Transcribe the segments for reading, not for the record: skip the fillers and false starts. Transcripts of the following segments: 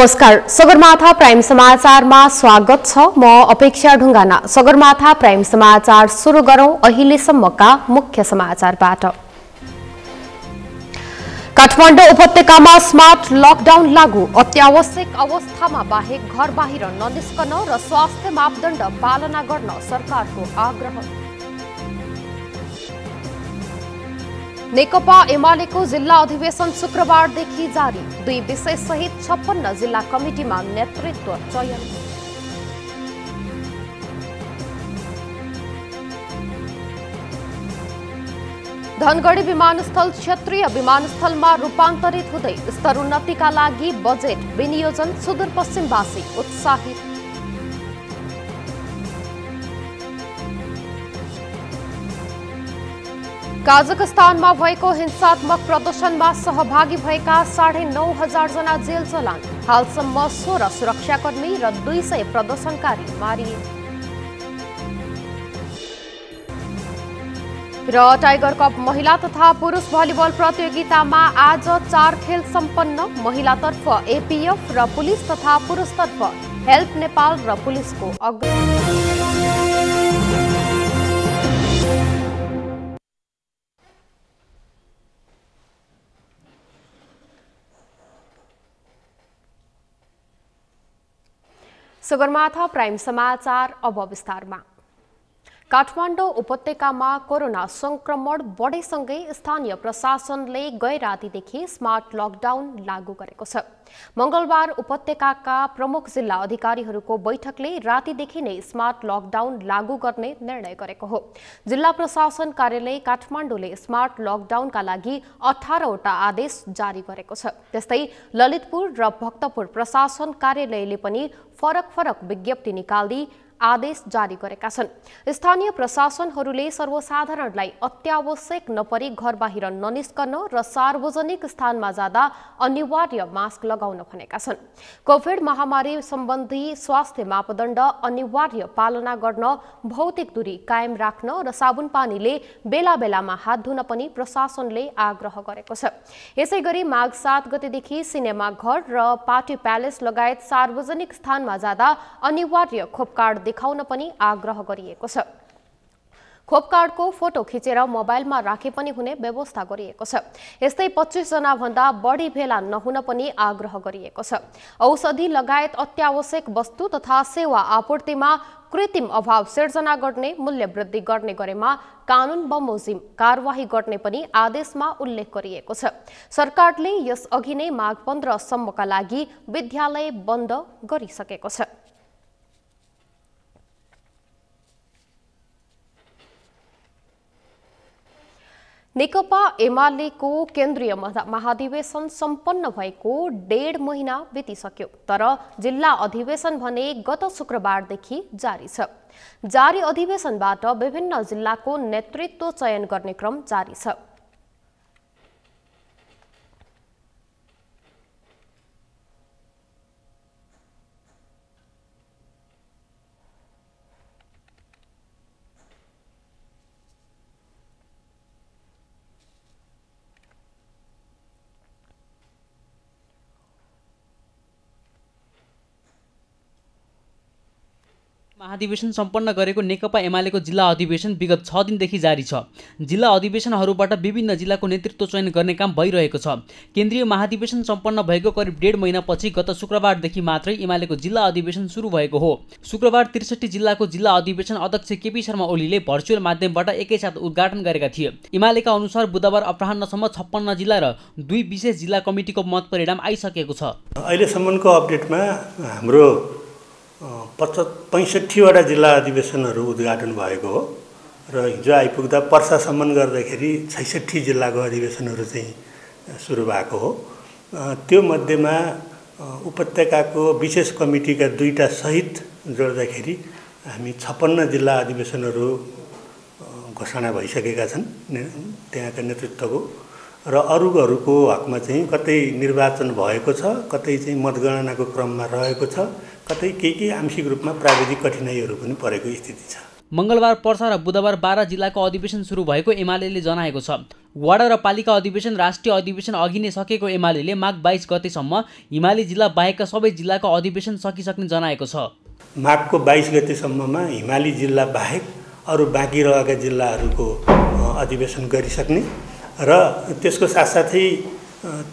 नमस्कार, सगरमाथा प्राइम समाचारमा स्वागत छ। म अपेक्षा ढुङ्गाना। सगरमाथा प्राइम समाचार सुरु गरौं अहिलेसम्मका मुख्य समाचारबाट। काठमाडौँ उपत्यकामा स्मार्ट लकडाउन लागू। अत्यावश्यक अवस्थामा बाहेक घर बाहिर ननिस्कन र स्वास्थ्य मापदण्ड पालना गर्न सरकारको आग्रह। नेकपा एमालेको जिल्ला अधिवेशन शुक्रबारदेखि जारी। 2 विषय सहित 56 जिल्ला कमिटीमा नेतृत्व चयन। धनगढी विमानस्थल क्षेत्रीय विमानस्थलमा रूपान्तरित हुँदै स्तरोन्नतिका लागि बजेट विनियोजन। सुदूरपश्चिमवासी उत्साहित। काजाखस्तानमा भएको हिंसात्मक प्रदर्शनमा सहभागी भएका 9,500 जना जेल चलान। हालसम्म 16 सुरक्षाकर्मी र 200 प्रदर्शनकारी मारिए। र टाइगर कप महिला तथा पुरुष भलिबल प्रतियोगितामा आज 4 खेल सम्पन्न। महिलातर्फ एपीएफ र पुलिस तथा पुरुषतर्फ हेल्प नेपाल र पुलिसको सगरमाथा प्राइम समाचार अब विस्तारमा। काठमाडौँ उपत्यकामा कोरोना संक्रमण बढेसँगै स्थानीय प्रशासनले गै रातिदेखि स्मार्ट लकडाउन लागू गरेको छ। मंगलबार उपत्यकाका प्रमुख जिल्ला अधिकारीहरूको बैठकले रातिदेखि नै स्मार्ट लकडाउन लागू गर्ने निर्णय गरेको हो। जिल्ला प्रशासन कार्यालय काठमाडौँले स्मार्ट लकडाउनका लागि 18 वटा आदेश जारी गरेको छ। त्यस्तै ललितपुर र भक्तपुर प्रशासन कार्यालयले पनि फरक विज्ञप्ति निकाल्दै आदेश जारी गरेका छन्। स्थानीय प्रशासनहरूले सर्वसाधारणलाई अत्यावश्यक नपरी घर बाहिर ननिस्कन र सार्वजनिक स्थानमा जाँदा अनिवार्य मास्क लगाउन भनेका छन्। कोभिड महामारी सम्बन्धी स्वास्थ्य मापदण्ड अनिवार्य पालना गर्न, भौतिक दूरी कायम राख्न र साबुन पानीले बेला बेलामा हात धुन पनि प्रशासनले आग्रह गरेको छ। यसैगरी माघ 7 गतेदेखि सिनेमा घर र पार्टी प्यालेस लगायत सार्वजनिक स्थानमा जाँदा अनिवार्य खोप कार्ड देखाउन पनि आग्रह गरिएको छ। खोप कार्डको फोटो खिचेर मोबाइलमा राखे पनि हुने व्यवस्था गरिएको छ। यस्तै 25 जना भन्दा बढी भेला नहुन पनि आग्रह गरिएको छ। औषधि लगायत अत्यावश्यक वस्तु तथा सेवा आपूर्तिमा कृत्रिम अभाव सिर्जना गर्ने, मूल्य वृद्धि गर्ने गरेमा कानून बमोजिम कारवाही गर्ने पनि आदेशमा उल्लेख गरिएको छ। सरकारले यस अघि नै माघ 15 सम्मका लागि विद्यालय बन्द गरिसकेको छ। नेकपा एमालेको केन्द्रीय महाधिवेशन सम्पन्न भएको 1.5 महिना बितिसक्यो, तर जिल्ला अधिवेशन भने गत शुक्रबारदेखि जारी छ। जारी अधिवेशनबाट विभिन्न जिल्लाको नेतृत्व चयन गर्ने क्रम जारी छ। महाधिवेशन सम्पन्न गरेको नेकपा एमालेको जिल्ला अधिवेशन विगत 6 दिनदेखि जारी छ। जिल्ला अधिवेशनहरूबाट विभिन्न जिल्लाको नेतृत्व चयन गर्ने काम भइरहेको छ। केन्द्रीय महाधिवेशन सम्पन्न भएको करिब 1.5 महिनापछि गत शुक्रबारदेखि मात्रै एमालेको जिल्ला अधिवेशन सुरु भएको हो। शुक्रबार 63 जिल्लाको जिल्ला अधिवेशन अध्यक्ष केपी शर्मा ओलीले भर्चुअल माध्यमबाट एकैसाथ उद्घाटन गरेका थिए। एमालेका अनुसार बुधबार अपराह्नसम्म 56 जिल्ला र 2 विशेष जिल्ला कमिटीको मत परिणाम आइसकेको छ। अहिलेसम्मको अपडेटमा हाम्रो 65 वटा जिल्ला अधिवेशनहरू उद्घाटन भएको हो र हिजो आइपुग्दा पर्सासम्म गर्दाखेरि 66 जिल्लाको अधिवेशनहरू चाहिँ सुरु भएको हो। त्यो मध्येमा उपत्यकाको विशेष कमिटीका 2टा सहित जोड्दाखेरि हामी 56 जिल्ला अधिवेशनहरू घोषणा भइसकेका छन् त्यहाँका नेतृत्वको, र अरूहरूको हकमा चाहिँ कतै निर्वाचन भएको छ, कतै चाहिँ मतगणनाको क्रममा रहेको छ, कतै केही आंशिक रूपमा प्राविधिक कठिनाइहरू पनि परेको स्थिति छ। मंगलबार पर्सा र बुधबार 12 जिल्लाको अधिवेशन सुरु भएको एमालेले जनाएको छ। वडा र पालिका अधिवेशन राष्ट्रिय अधिवेशन अघि नै सकेको एमाले माघ 22 गतेसम्म हिमाली जिल्ला बाहेकका सबै जिल्लाको अधिवेशन सकिसक्ने जनाएको छ। माघको 22 गतेसम्ममा हिमाली जिल्ला बाहेक अरू बाँकी रहेका जिल्लाहरूको अधिवेशन गरिसक्ने र त्यसको साथसाथै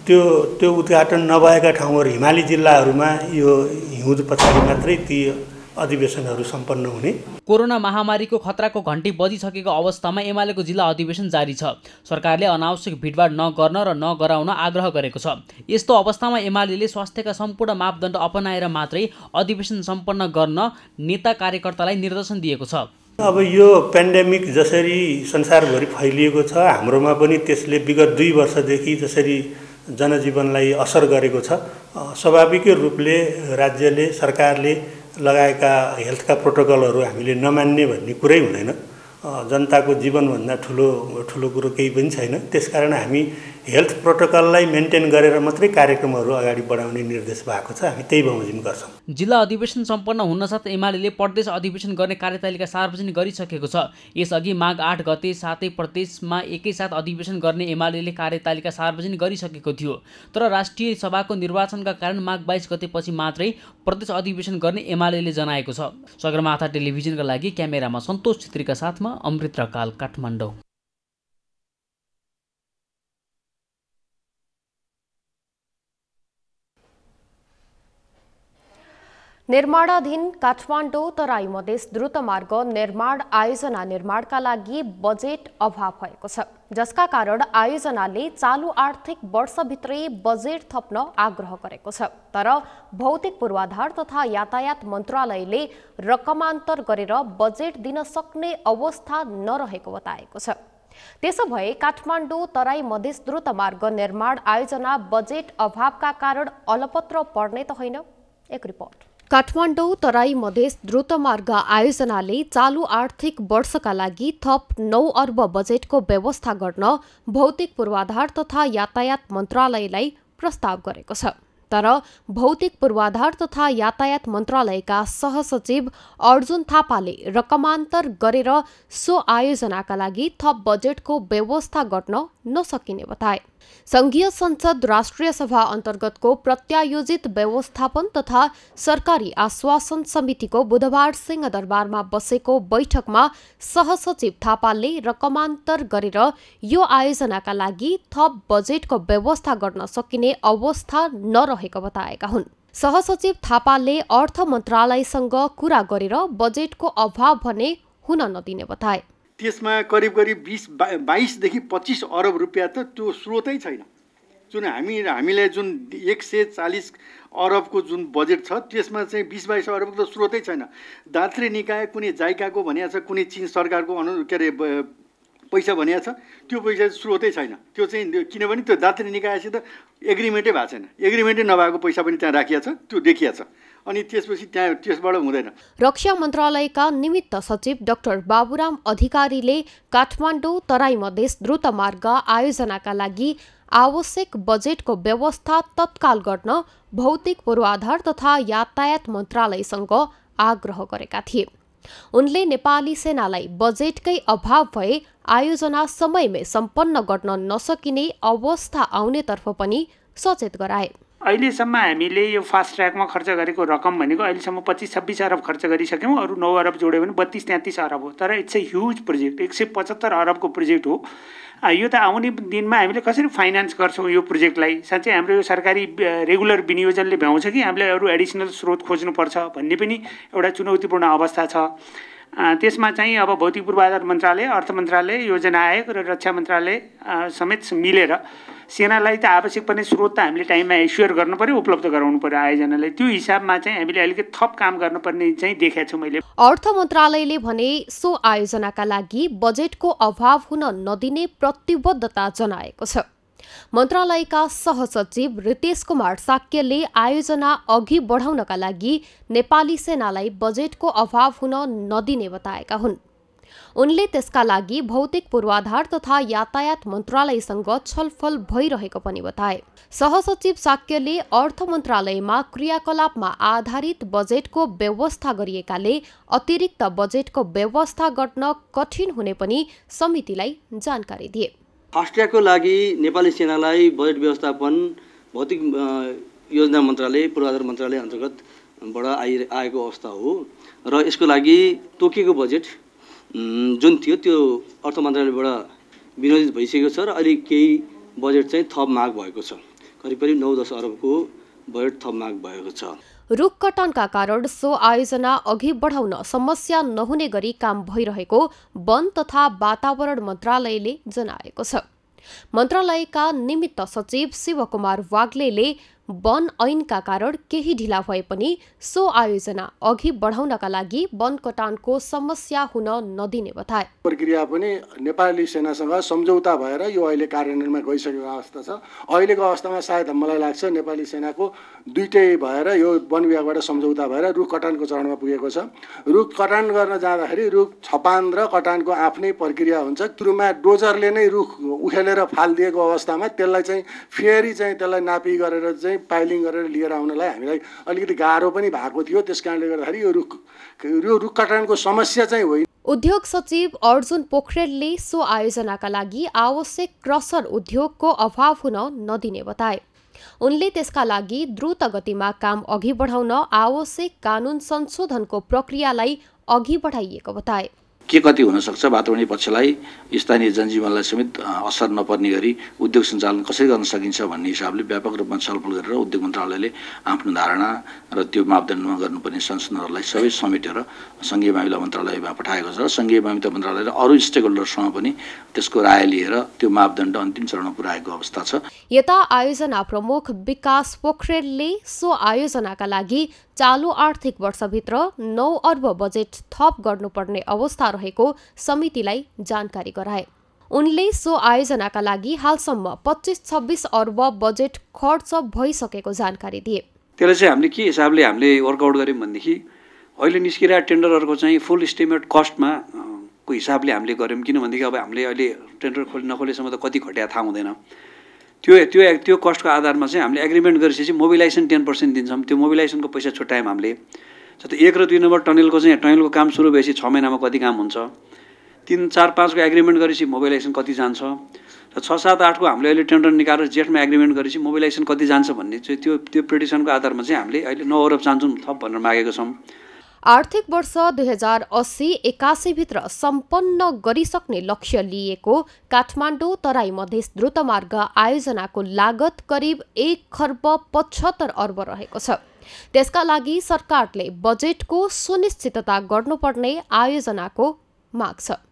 त्यो उद्घाटन नभएका ठाउँहरू हिमाली जिल्लाहरूमा यो हिउँद पछाडि मात्रै ती अधिवेशनहरू सम्पन्न हुने। कोरोना महामारीको खतराको घण्टी बजिसकेको अवस्थामा एमालेको जिल्ला अधिवेशन जारी छ। सरकारले अनावश्यक भिडभाड नगर्न र नगराउन आग्रह गरेको छ। यस्तो अवस्थामा एमालेले स्वास्थ्यका सम्पूर्ण मापदण्ड अपनाएर मात्रै अधिवेशन सम्पन्न गर्न नेता कार्यकर्तालाई निर्देशन दिएको छ। अब यो पेन्डेमिक जसरी संसारभरि फैलिएको छ, हाम्रोमा पनि त्यसले विगत 2 वर्षदेखि जसरी जनजीवनलाई असर गरेको छ, स्वाभाविक रूपले राज्यले सरकारले लगाएका हेल्थका प्रोटोकलहरू हामीले नमान्ने भन्ने कुरै हुँदैन। जनताको जीवनभन्दा ठुलो कुरो केही पनि छैन। त्यसकारण हामी हेल्थ प्रोटोकललाई मेन्टेन गरेर मात्रै कार्यक्रमहरू अगाडि बढाउने निर्देश भएको छ। हामी त्यही बमोजिम गर्छौँ। जिल्ला अधिवेशन सम्पन्न हुनसाथ एमाले प्रदेश अधिवेशन गर्ने कार्यतालिका सार्वजनिक गरिसकेको छ। यसअघि माघ 8 गते सातै प्रदेशमा एकैसाथ अधिवेशन गर्ने एमाले कार्यतालिका सार्वजनिक गरिसकेको थियो। तर राष्ट्रिय सभाको निर्वाचनका कारण माघ 22 गतेपछि मात्रै प्रदेश अधिवेशन गर्ने एमाले जनाएको छ। सगरमाथा टेलिभिजनका लागि क्यामेरामा सन्तोष छेत्रीका साथमा अमृत रकाल, काठमाडौँ। निर्माणाधीन काठमाडौँ तराई मधेस द्रुतमार्ग निर्माणका लागि बजेट अभाव भएको छ, जसका कारण आयोजनाले चालु आर्थिक वर्षभित्रै बजेट थप्न आग्रह गरेको छ। तर भौतिक पूर्वाधार तथा यातायात मन्त्रालयले रकमान्तर गरेर बजेट दिन सक्ने अवस्था नरहेको बताएको छ। त्यसो भए काठमाडौँ तराई मधेस द्रुतमार्ग निर्माण आयोजना बजेट अभावका कारण अलपत्र पर्ने त होइन? एक रिपोर्ट। काठमाडौँ तराई मधेस द्रुतमार्ग आयोजनाले चालु आर्थिक वर्षका लागि थप 9 अर्ब बजेटको व्यवस्था गर्न भौतिक पूर्वाधार तथा यातायात मन्त्रालयलाई प्रस्ताव गरेको छ। तर भौतिक पूर्वाधार तथा यातायात मन्त्रालयका सहसचिव अर्जुन थापाले रकमान्तर गरेर सो आयोजनाका लागि थप बजेटको व्यवस्था गर्न नसकिने बताए। संघीय संसद राष्ट्रिय सभा अन्तर्गतको प्रत्यायोजित व्यवस्थापन तथा सरकारी आश्वासन समितिको बुधबार सिंहदरबारमा बसेको बैठकमा सहसचिव थापाले रकमान्तर गरेर यो आयोजनाका लागि थप बजेटको व्यवस्था गर्न सकिने अवस्था नरहेको बताएका हुन्। सहसचिव थापाले अर्थ मन्त्रालयसँग कुरा गरेर बजेटको अभाव भने हुन नदिने बताए। त्यसमा करिब 22 देखि 25 अरब रुपियाँ त त्यो स्रोतै छैन। जुन हामीले जुन 140 अरबको जुन बजेट छ त्यसमा चाहिँ 20-22 अरबको त स्रोतै छैन। दात्री निकाय कुनै जाइकाको भनिया छ, कुनै चीन सरकारको पैसा भनिया छ, त्यो पैसा स्रोतै छैन। त्यो चाहिँ किनभने त्यो दात्री निकायसित एग्रिमेन्टै भएको छैन। एग्रिमेन्टै नभएको पैसा पनि त्यहाँ राखिया छ, त्यो देखिया छ। अनि त्यसपछि त्यसबाट हुँदैन। रक्षा मन्त्रालयका निमित्त सचिव डाक्टर बाबुराम अधिकारीले काठमाडौँ तराई मधेस द्रुतमार्ग आयोजनाका लागि आवश्यक बजेटको व्यवस्था तत्काल गर्न भौतिक पूर्वाधार तथा यातायात मन्त्रालयसँग आग्रह गरेका थिए। उनले नेपाली सेनालाई बजेटकै अभाव भए आयोजना समयमै सम्पन्न गर्न नसकिने अवस्था आउनेतर्फ पनि सचेत गराए। अहिलेसम्म हामीले यो फास्ट ट्र्याकमा खर्च गरेको रकम भनेको अहिलेसम्म 25-26 अरब खर्च गरिसक्यौँ। अरू 9 अरब जोड्यो भने 32-33 अरब हो। तर इट्स ए ह्युज प्रोजेक्ट, 175 अरबको प्रोजेक्ट हो। यो त आउने दिनमा हामीले कसरी फाइनेन्स गर्छौँ यो प्रोजेक्टलाई? साँच्चै हाम्रो यो सरकारी रेगुलर विनियोजनले भ्याउँछ कि हामीले अरू एडिसनल स्रोत खोज्नुपर्छ भन्ने पनि एउटा चुनौतीपूर्ण अवस्था छ। त्यसमा चाहिँ अब भौतिक पूर्वाधार मन्त्रालय, अर्थ मन्त्रालय, योजना आयोग र रक्षा मन्त्रालय समेत मिलेर सेनालाई त आवश्यक पर्ने स्रोत त हामीले टाइममा एस्योर गर्नु पर्यो, उपलब्ध गराउनु पर्यो आयोजनालाई। त्यो हिसाबमा चाहिँ हामीले अलिकति थप काम गर्नुपर्ने चाहिँ देखेको छु मैले। अर्थ मन्त्रालयले भने सो आयोजनाका लागि बजेटको अभाव हुन नदिने प्रतिबद्धता जनाएको छ। मन्त्रालयका सहसचिव रितेश कुमार साक्यले आयोजना अघि बढाउनका लागि नेपाली सेनालाई बजेटको अभाव हुन नदिने बताएका हुन्। उनले त्यसका लागि भौतिक पूर्वाधार तथा यातायात मन्त्रालयसँग छलफल भइरहेको पनि बताए। सहसचिव साक्यले अर्थ मन्त्रालयमा क्रियाकलापमा आधारित बजेटको व्यवस्था गरिएकाले अतिरिक्त बजेटको व्यवस्था गर्न कठिन हुने पनि समितिलाई जानकारी दिए। फास्ट ट्र्याकको लागि नेपाली सेनालाई बजेट व्यवस्थापन भौतिक योजना मन्त्रालय पूर्वाधार मन्त्रालय अन्तर्गतबाट आएको अवस्था हो र यसको लागि तोकिएको बजेट जुन थियो त्यो अर्थ मन्त्रालयबाट विनियोजित भइसकेको छ र अहिले केही बजेट चाहिँ थप माग भएको छ। करिब 9-10 अरबको बजेट थप माग भएको छ। रुख कटानका कारण सो आयोजना अघि बढाउन समस्या नहुने गरी काम भइरहेको वन तथा वातावरण मन्त्रालयले जनाएको छ। मन्त्रालयका निमित्त सचिव शिवकुमार वाग्लेले वन ऐनका कारण केही ढिला भए पनि सो आयोजना अघि बढाउनका लागि वन कटानको समस्या हुन नदिने बताए। प्रक्रिया पनि नेपाली सेनासँग सम्झौता भएर यो अहिले कार्यान्वयनमा गइसकेको अवस्था छ। अहिलेको अवस्थामा सायद मलाई लाग्छ नेपाली सेनाको दुईटै भएर यो वन विभागबाट सम्झौता भएर रुख कटानको चरणमा पुगेको छ। रुख कटान गर्न जाँदाखेरि रुख छपान र कटानको आफ्नै प्रक्रिया हुन्छ। सुरुमा डोजरले नै रुख उखेलेर फालिदिएको अवस्थामा त्यसलाई चाहिँ फेरि चाहिँ त्यसलाई नापी गरेर चाहिँ पाइलिङ गरेर लिएर आउनलाई हामीलाई अलिकति गाह्रो पनि भएको थियो। त्यसकारणले गर्दाखेरि यो रुख कटानको समस्या चाहिँ होइन। उद्योग सचिव अर्जुन पोखरेलले सो आयोजनाका लागि आवश्यक क्रसर उद्योगको अभाव हुन नदिने बताए। उनले त्यसका लागि द्रुत गतिमा काम अघि बढाउन आवश्यक कानून संशोधनको प्रक्रियालाई अघि बढाइएको बताए। के कति हुनसक्छ वातावरणीय पक्षलाई स्थानीय जनजीवनलाई समेत असर नपर्ने गरी उद्योग सञ्चालन कसरी गर्न सकिन्छ भन्ने हिसाबले व्यापक रूपमा छलफल गरेर उद्योग मन्त्रालयले आफ्नो धारणा र त्यो मापदण्डमा गर्नुपर्ने संशोधनहरूलाई सबै समेटेर सङ्घीय मामिला मन्त्रालयमा पठाएको छ। सङ्घीय मामिला मन्त्रालय र अरू स्टेक होल्डरसँग पनि त्यसको राय लिएर त्यो मापदण्ड अन्तिम चरणमा पुर्याएको अवस्था छ। यता आयोजना प्रमुख विकास पोखरेलले सो आयोजनाका लागि चालु आर्थिक वर्षभित्र 9 अर्ब बजेट थप गर्नुपर्ने अवस्था रहेको समितिलाई जानकारी गराए। उनले सो आयोजनाका लागि हालसम्म 25-26 अर्ब बजेट खर्च भइसकेको जानकारी दिए। त्यसले चाहिँ हामीले के हिसाबले हामीले वर्कआउट गर्यौँ भनेदेखि अहिले निस्किरहेको टेन्डरहरूको चाहिँ फुल इस्टिमेट कस्टमा को हिसाबले हामीले गर्यौँ। किनभनेदेखि अब हामीले अहिले टेन्डर नखोलेसम्म त कति घट्या थाहा हुँदैन। त्यो कस्टको आधारमा चाहिँ हामीले एग्रिमेन्ट गरेपछि मोबिलाइजेसन 10% दिन्छौँ। त्यो मोबिलाइजेसनको पैसा छुट्यायौँ हामीले। जस्तै 1 र 2 नम्बर टनलको काम सुरु भएपछि 6 महिनामा कति काम हुन्छ, 3, 4, 5 को एग्रिमेन्ट गरेपछि मोबिलाइजेसन कति जान्छ र 6, 7, 8 को हामीले अहिले टेन्डर निकालेर जेठमा एग्रिमेन्ट गरेपछि मोबिलाइजेसन कति जान्छ भन्ने चाहिँ त्यो प्रेडिक्सनको आधारमा चाहिँ हामीले अहिले 9 अरब चाहन्छौँ थप भनेर मागेको छौँ। आर्थिक वर्ष 2080-81 भित्र सम्पन्न गरिसक्ने लक्ष्य लिएको काठमाडौँ तराई मधेस द्रुतमार्ग आयोजनाको लागत करिब 1 खर्ब 75 अर्ब रहेको छ। त्यसका लागि सरकारले बजेटको सुनिश्चितता गर्नुपर्ने आयोजनाको माग छ।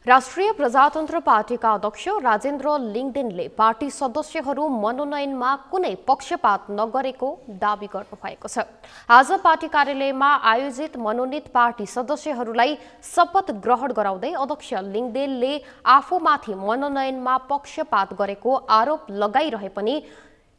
राष्ट्रिय प्रजातन्त्र पार्टीका अध्यक्ष राजेन्द्र लिङदेनले पार्टी सदस्यहरू मनोनयनमा कुनै पक्षपात नगरेको दावी गर्नुभएको छ। आज पार्टी कार्यालयमा आयोजित मनोनित पार्टी सदस्यहरूलाई शपथ ग्रहण गराउँदै अध्यक्ष लिङदेनले आफूमाथि मनोनयनमा पक्षपात गरेको आरोप लगाइरहे पनि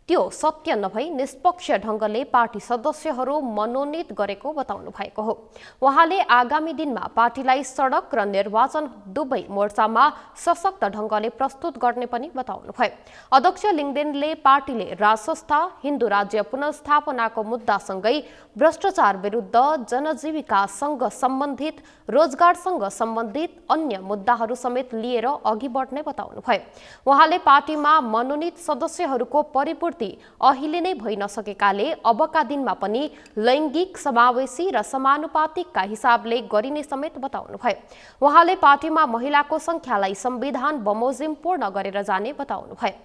त्यो सत्य नभई निष्पक्ष ढङ्गले पार्टी सदस्यहरू मनोनित गरेको बताउनु भएको हो। उहाँले आगामी दिनमा पार्टीलाई सडक र निर्वाचन दुवै मोर्चामा सशक्त ढङ्गले प्रस्तुत गर्ने पनि बताउनु भयो। अध्यक्ष लिङदेनले पार्टीले राजसंस्था, हिन्दू राज्य पुनर्स्थापनाको मुद्दासँगै भ्रष्टाचार विरुद्ध, जनजीविकासँग सम्बन्धित, रोजगारसँग सम्बन्धित अन्य मुद्दाहरू समेत लिएर अघि बढ्ने बताउनु भयो। उहाँले पार्टीमा मनोनित सदस्यहरूको परिपूर्ति अहिले नै भइ नसकेकाले अबका दिनमा पनि लैङ्गिक, समावेशी र समानुपातिकका हिसाबले गरिने समेत बताउनु भयो। उहाँले पार्टीमा महिलाको संख्यालाई संविधान बमोजिम पूर्ण गरेर जाने बताउनु भयो।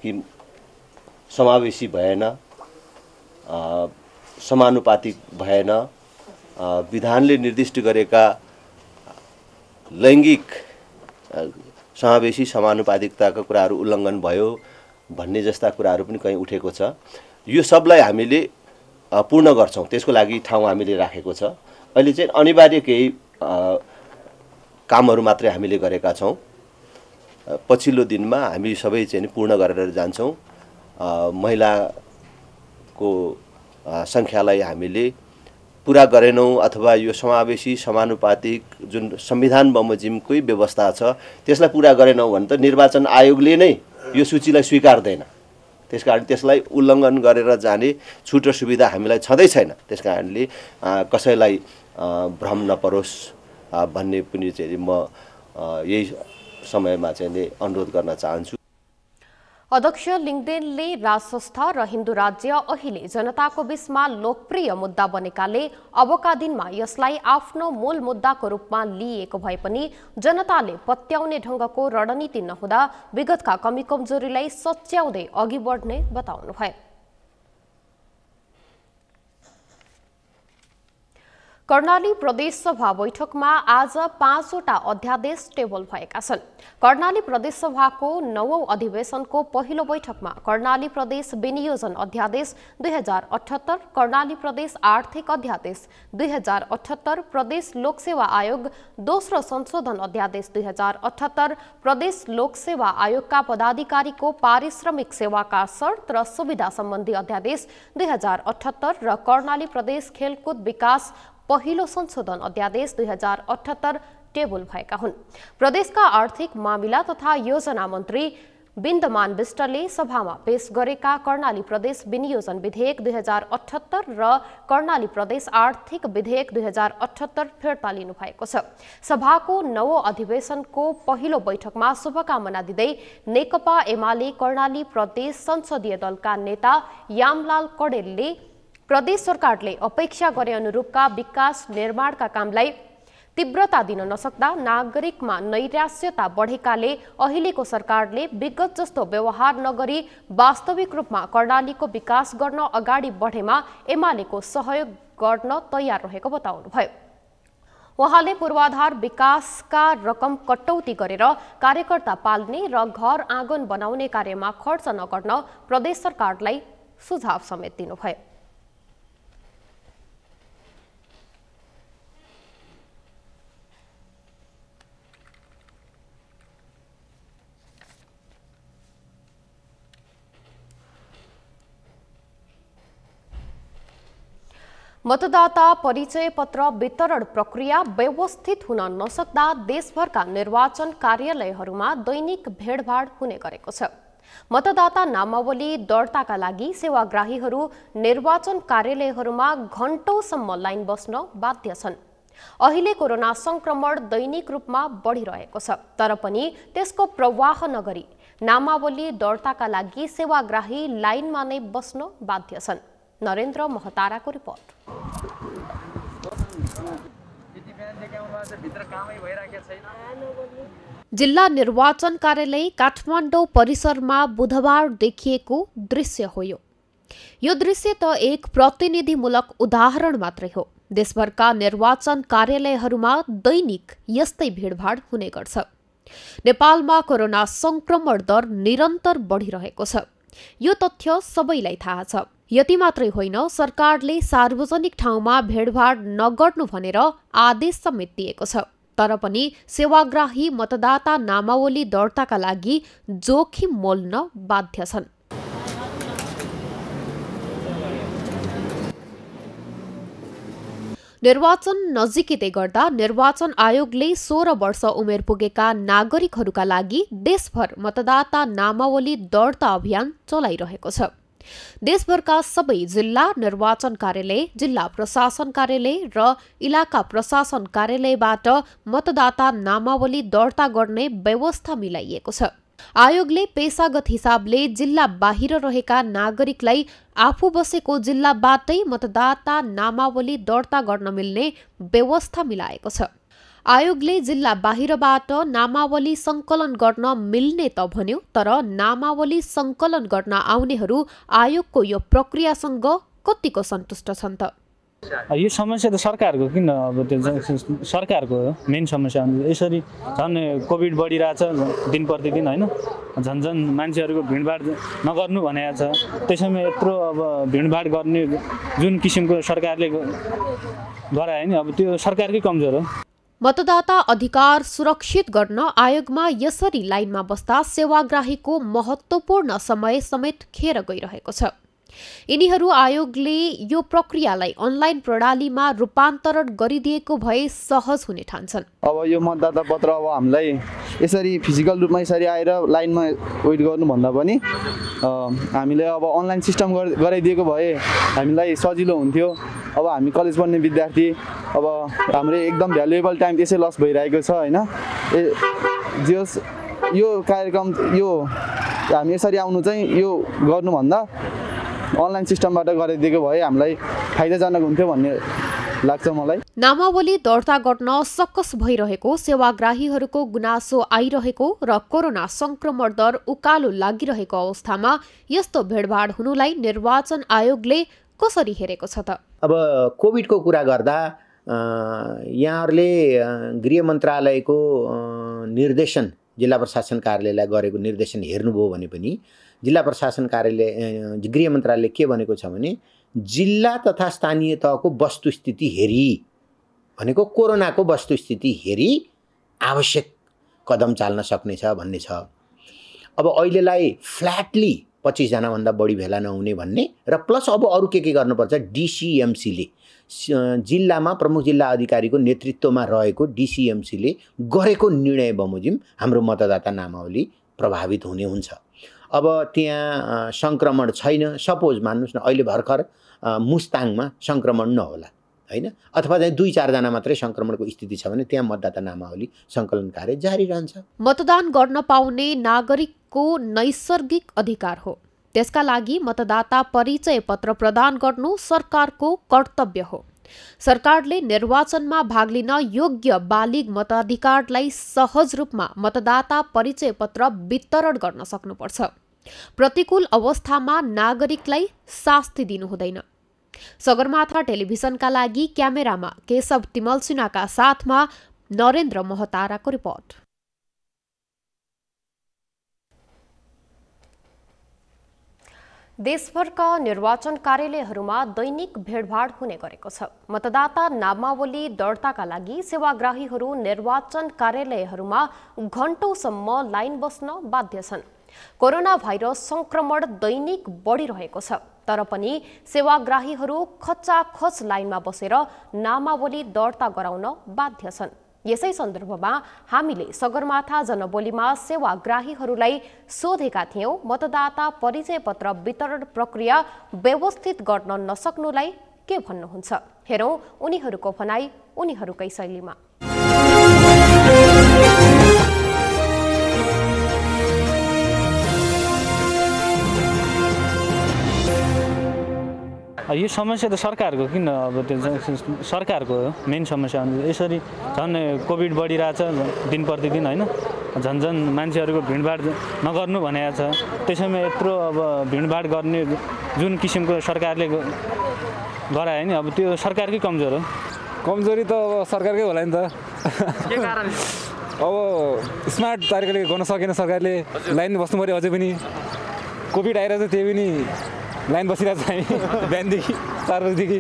कि समावेशी भएन, समानुपातिक भएन, विधानले निर्दिष्ट गरेका लैङ्गिक समावेशी समानुपातिकताका कुराहरू उल्लङ्घन भयो भन्ने जस्ता कुराहरू पनि कहीँ उठेको छ। यो सबलाई हामीले पूर्ण गर्छौँ, त्यसको लागि ठाउँ हामीले राखेको छ। अहिले चाहिँ अनिवार्य केही कामहरू मात्रै हामीले गरेका छौँ। पछिल्लो दिनमा हामी सबै चाहिँ पूर्ण गरेर जान्छौँ। महिलाको सङ्ख्यालाई हामीले पुरा गरेनौँ अथवा यो समावेशी समानुपातिक जुन संविधान बमोजिमकै व्यवस्था छ त्यसलाई पुरा गरेनौँ भने त निर्वाचन आयोगले नै यो सूचीलाई स्वीकार्दैन। त्यसकारण त्यसलाई उल्लङ्घन गरेर जाने छुट र सुविधा हामीलाई छँदै छैन। त्यसकारणले कसैलाई भ्रम नपरोस् भन्ने पनि चाहिँ म यही समयमा चाहिँ अनुरोध गर्न चाहन्छु। अध्यक्ष लिङ्गदेनले राज संस्था र हिन्दू राज्य अहिले जनताको बीचमा लोकप्रिय मुद्दा बनेकाले अबका दिनमा यसलाई आफ्नो मूल मुद्दाको रूपमा लिएको भए पनि जनताले पत्याउने ढङ्गको रणनीति नहुँदा विगतका कमी कमजोरीलाई सच्याउँदै अघि बढ्ने बताउनुभयो। कर्णाली प्रदेश सभा बैठकमा आज 5वटा अध्यादेश टेबल भएका छन्। कर्णाली प्रदेश सभाको 9औं अधिवेशनको पहिलो बैठकमा कर्णाली प्रदेश विनियोजन अध्यादेश 2078, कर्णाली प्रदेश आर्थिक अध्यादेश 2078, प्रदेश लोकसेवा आयोग दोस्रो संशोधन अध्यादेश 2078, प्रदेश लोकसेवा आयोगका पदाधिकारीको पारिश्रमिक सेवाका शर्त र सुविधा सम्बन्धी अध्यादेश 2078 र कर्णाली प्रदेश खेलकुद विकास पहिलो संशोधन अध्यादेश 2078 टेबल भएका हुन्। प्रदेशका आर्थिक मामिला तथा योजना मन्त्री बिन्दमान विष्टले सभामा पेश गरेका कर्णाली प्रदेश विनियोजन विधेयक 2078 र कर्णाली प्रदेश आर्थिक विधेयक 2078 फिर्ता लिनु भएको छ। सभाको 9औं अधिवेशनको पहिलो बैठकमा शुभकामना दिँदै नेकपा एमाले कर्णाली प्रदेश संसदीय दलका नेता यामलाल कडेलले प्रदेश सरकारले अपेक्षा गरे अनुरूपका विकास निर्माणका कामलाई तीव्रता दिन नसक्दा नागरिकमा नैराश्यता बढेकाले अहिलेको सरकारले विगत जस्तो व्यवहार नगरी वास्तविक रूपमा कर्णालीको विकास गर्न अगाडि बढेमा एमालेको सहयोग गर्न तयार रहेको बताउनुभयो। उहाँले पूर्वाधार विकासका रकम कटौती गरेर कार्यकर्ता पाल्ने र घर आँगन बनाउने कार्यमा खर्च नगर्न प्रदेश सरकारलाई सुझाव समेत दिनुभयो। मतदाता परिचय पत्र वितरण प्रक्रिया व्यवस्थित हुन नसक्दा देशभरका निर्वाचन कार्यालयहरूमा दैनिक भेडभाड हुने गरेको छ। मतदाता नामावली दर्ताका लागि सेवाग्राहीहरू निर्वाचन कार्यालयहरूमा घण्टौसम्म लाइन बस्न बाध्य छन्। अहिले कोरोना संक्रमण दैनिक रूपमा बढिरहेको छ, तर पनि त्यसको प्रवाह नगरी नामावली दर्ताका लागि सेवाग्राही लाइनमा नै बस्न बाध्य छन्। नरेन्द्र महताराको रिपोर्ट। जिल्ला निर्वाचन कार्यालय काठमाडौँ परिसरमा बुधबार देखिएको दृश्य हो। यो दृश्य त एक प्रतिनिधिमूलक उदाहरण मात्रै हो। देशभरका निर्वाचन कार्यालयहरूमा दैनिक यस्तै भिडभाड हुने गर्छ। नेपालमा कोरोना संक्रमण दर निरन्तर बढिरहेको छ। यो तथ्य सबैलाई थाहा छ। यति मात्रै होइन, सरकारले सार्वजनिक ठाउँमा भेडभाड नगर्नु भनेर आदेश समेत दिएको छ। तर पनि सेवाग्राही मतदाता नामावली दर्ताका लागि जोखिम मोल्न बाध्य छन्। निर्वाचन नजिकै गर्दा निर्वाचन आयोगले 16 वर्ष उमेर पुगेका नागरिकहरूका लागि देशभर मतदाता नामावली दर्ता अभियान चलाइरहेको छ। देशभरका सबै जिल्ला निर्वाचन कार्यालय, जिल्ला प्रशासन कार्यालय र इलाका प्रशासन कार्यालयबाट मतदाता नामावली दर्ता गर्ने व्यवस्था मिलाइएको छ। आयोगले पेशागत हिसाबले जिल्ला बाहिर रहेका नागरिकलाई आफू बसेको जिल्लाबाटै मतदाता नामावली दर्ता गर्न मिल्ने व्यवस्था मिलाएको छ। आयोगले जिल्ला बाहिरबाट नामावली संकलन गर्न मिल्ने त भन्यो, तर नामावली संकलन गर्न आउनेहरू आयोगको यो प्रक्रियासँग कतिको सन्तुष्ट छन् त? यो समस्या त सरकारको किन, अब त्यो सरकारको मेन समस्या हो। यसरी झन् कोभिड बढिरहेछ दिन प्रतिदिन होइन, झन् मान्छेहरूको भिडभाड नगर्नु भनेको छ। त्यसैमा यत्रो अब भिडभाड गर्ने जुन किसिमको सरकारले गरायो नि, अब त्यो सरकारकै कमजोर हो। मतदाता अधिकार सुरक्षित गर्न आयोगमा यसरी लाइनमा बस्दा सेवाग्राहीको महत्त्वपूर्ण समय समेत खेर गइरहेको छ। यिनीहरू आयोगले यो प्रक्रियालाई अनलाइन प्रणालीमा रूपान्तरण गरिदिएको भए सहज हुने ठान्छन्। अब यो मतदाता पत्र अब हामीलाई यसरी फिजिकल रूपमा यसरी आएर लाइनमा वेट गर्नुभन्दा पनि हामीले अब अनलाइन सिस्टम गराइदिएको भए हामीलाई सजिलो हुन्थ्यो। अब हामी कलेज पढ्ने विद्यार्थी अब हाम्रो एकदम भ्यालुएबल टाइम त्यसै लस भइरहेको छ होइन। जस यो कार्यक्रम यो हामी यसरी आउनु चाहिँ यो गर्नुभन्दा अनलाइन सिस्टमबाट गरिदिएको भए हामीलाई फाइदाजनक हुन्थ्यो भन्ने लाग्छ मलाई। नामावली दर्ता गर्न सकस भइरहेको, सेवाग्राहीहरूको गुनासो आइरहेको र कोरोना संक्रमण दर उकालो लागिरहेको अवस्थामा यस्तो भिडभाड हुनुलाई निर्वाचन आयोगले कसरी हेरेको छ त? अब कोभिडको कुरा गर्दा यहाँहरूले गृह मन्त्रालयको निर्देशन, जिल्ला प्रशासन कार्यालयलाई गरेको निर्देशन हेर्नुभयो भने पनि जिल्ला प्रशासन कार्यालय गृह मन्त्रालयले के भनेको छ भने जिल्ला तथा स्थानीय तहको वस्तुस्थिति हेरी भनेको कोरोनाको वस्तुस्थिति हेरी आवश्यक कदम चाल्न सक्नेछ भन्ने छ। अब अहिलेलाई फ्ल्याटली 25 जनाभन्दा बढी भेला नहुने भन्ने र प्लस अब अरू के गर्नुपर्छ, डिसिएमसीले जिल्लामा प्रमुख जिल्ला अधिकारीको नेतृत्वमा रहेको डिसिएमसीले गरेको निर्णय बमोजिम हाम्रो मतदाता नामावली प्रभावित हुने हुन्छ। अब त्यहाँ सङ्क्रमण छैन, सपोज मान्नुहोस् न अहिले भर्खर मुस्ताङमा सङ्क्रमण नहोला होइन, अथवा चाहिँ 2-4 जना मात्रै सङ्क्रमणको स्थिति छ भने त्यहाँ मतदाता नामावली सङ्कलन कार्य जारी रहन्छ। मतदान गर्न पाउने नागरिकको नैसर्गिक अधिकार हो। त्यसका लागि मतदाता परिचय पत्र प्रदान गर्नु सरकारको कर्तव्य हो। सरकारले निर्वाचनमा भाग लिन योग्य बालिग मताधिकारलाई सहज रूपमा मतदाता परिचय पत्र वितरण गर्न सक्नुपर्छ। प्रतिकूल अवस्थामा नागरिकलाई शास्ति दिनु हुँदैन। सगरमाथा टेलिभिजनका लागि क्यामेरामा केशव तिमल सिन्हाका साथमा नरेन्द्र महताराको रिपोर्ट। देशभरका निर्वाचन कार्यालयहरूमा दैनिक भिडभाड हुने गरेको छ। मतदाता नामावली दर्ताका लागि सेवाग्राहीहरू निर्वाचन कार्यालयहरूमा घण्टौसम्म लाइन बस्न बाध्य छन्। कोरोना भाइरस संक्रमण दैनिक बढिरहेको छ, तर पनि सेवाग्राहीहरू खचाखच लाइनमा बसेर नामावली दर्ता गराउन बाध्य छन्। यसै सन्दर्भमा हामीले सगरमाथा जनबोलीमा सेवाग्राहीहरूलाई सोधेका थियौं, मतदाता परिचय पत्र वितरण प्रक्रिया व्यवस्थित गर्न नसक्नुलाई के भन्नुहुन्छ। हेरौं उनीहरूको भनाई उनीहरूकै शैलीमा। यो समस्या त सरकारको किन, अब त्यो सरकारको हो मेन समस्या। यसरी झन् कोभिड बढिरहेछ दिन प्रतिदिन होइन, झन् मान्छेहरूको भिडभाड नगर्नु भनेको छ। त्यसैमा यत्रो अब भिडभाड गर्ने जुन किसिमको सरकारले गरायो नि, अब त्यो सरकारकै कमजोर हो। कमजोरी त अब सरकारकै होला नि त। के कारण? अब स्मार्ट तरिकाले गर्न सकेन सरकारले, लाइन बस्नु पऱ्यो। अझै पनि कोभिड आइरहेछ त्यही पनि लाइन बसिरहेको छ हामी बिहानदेखि 4 बजीदेखि।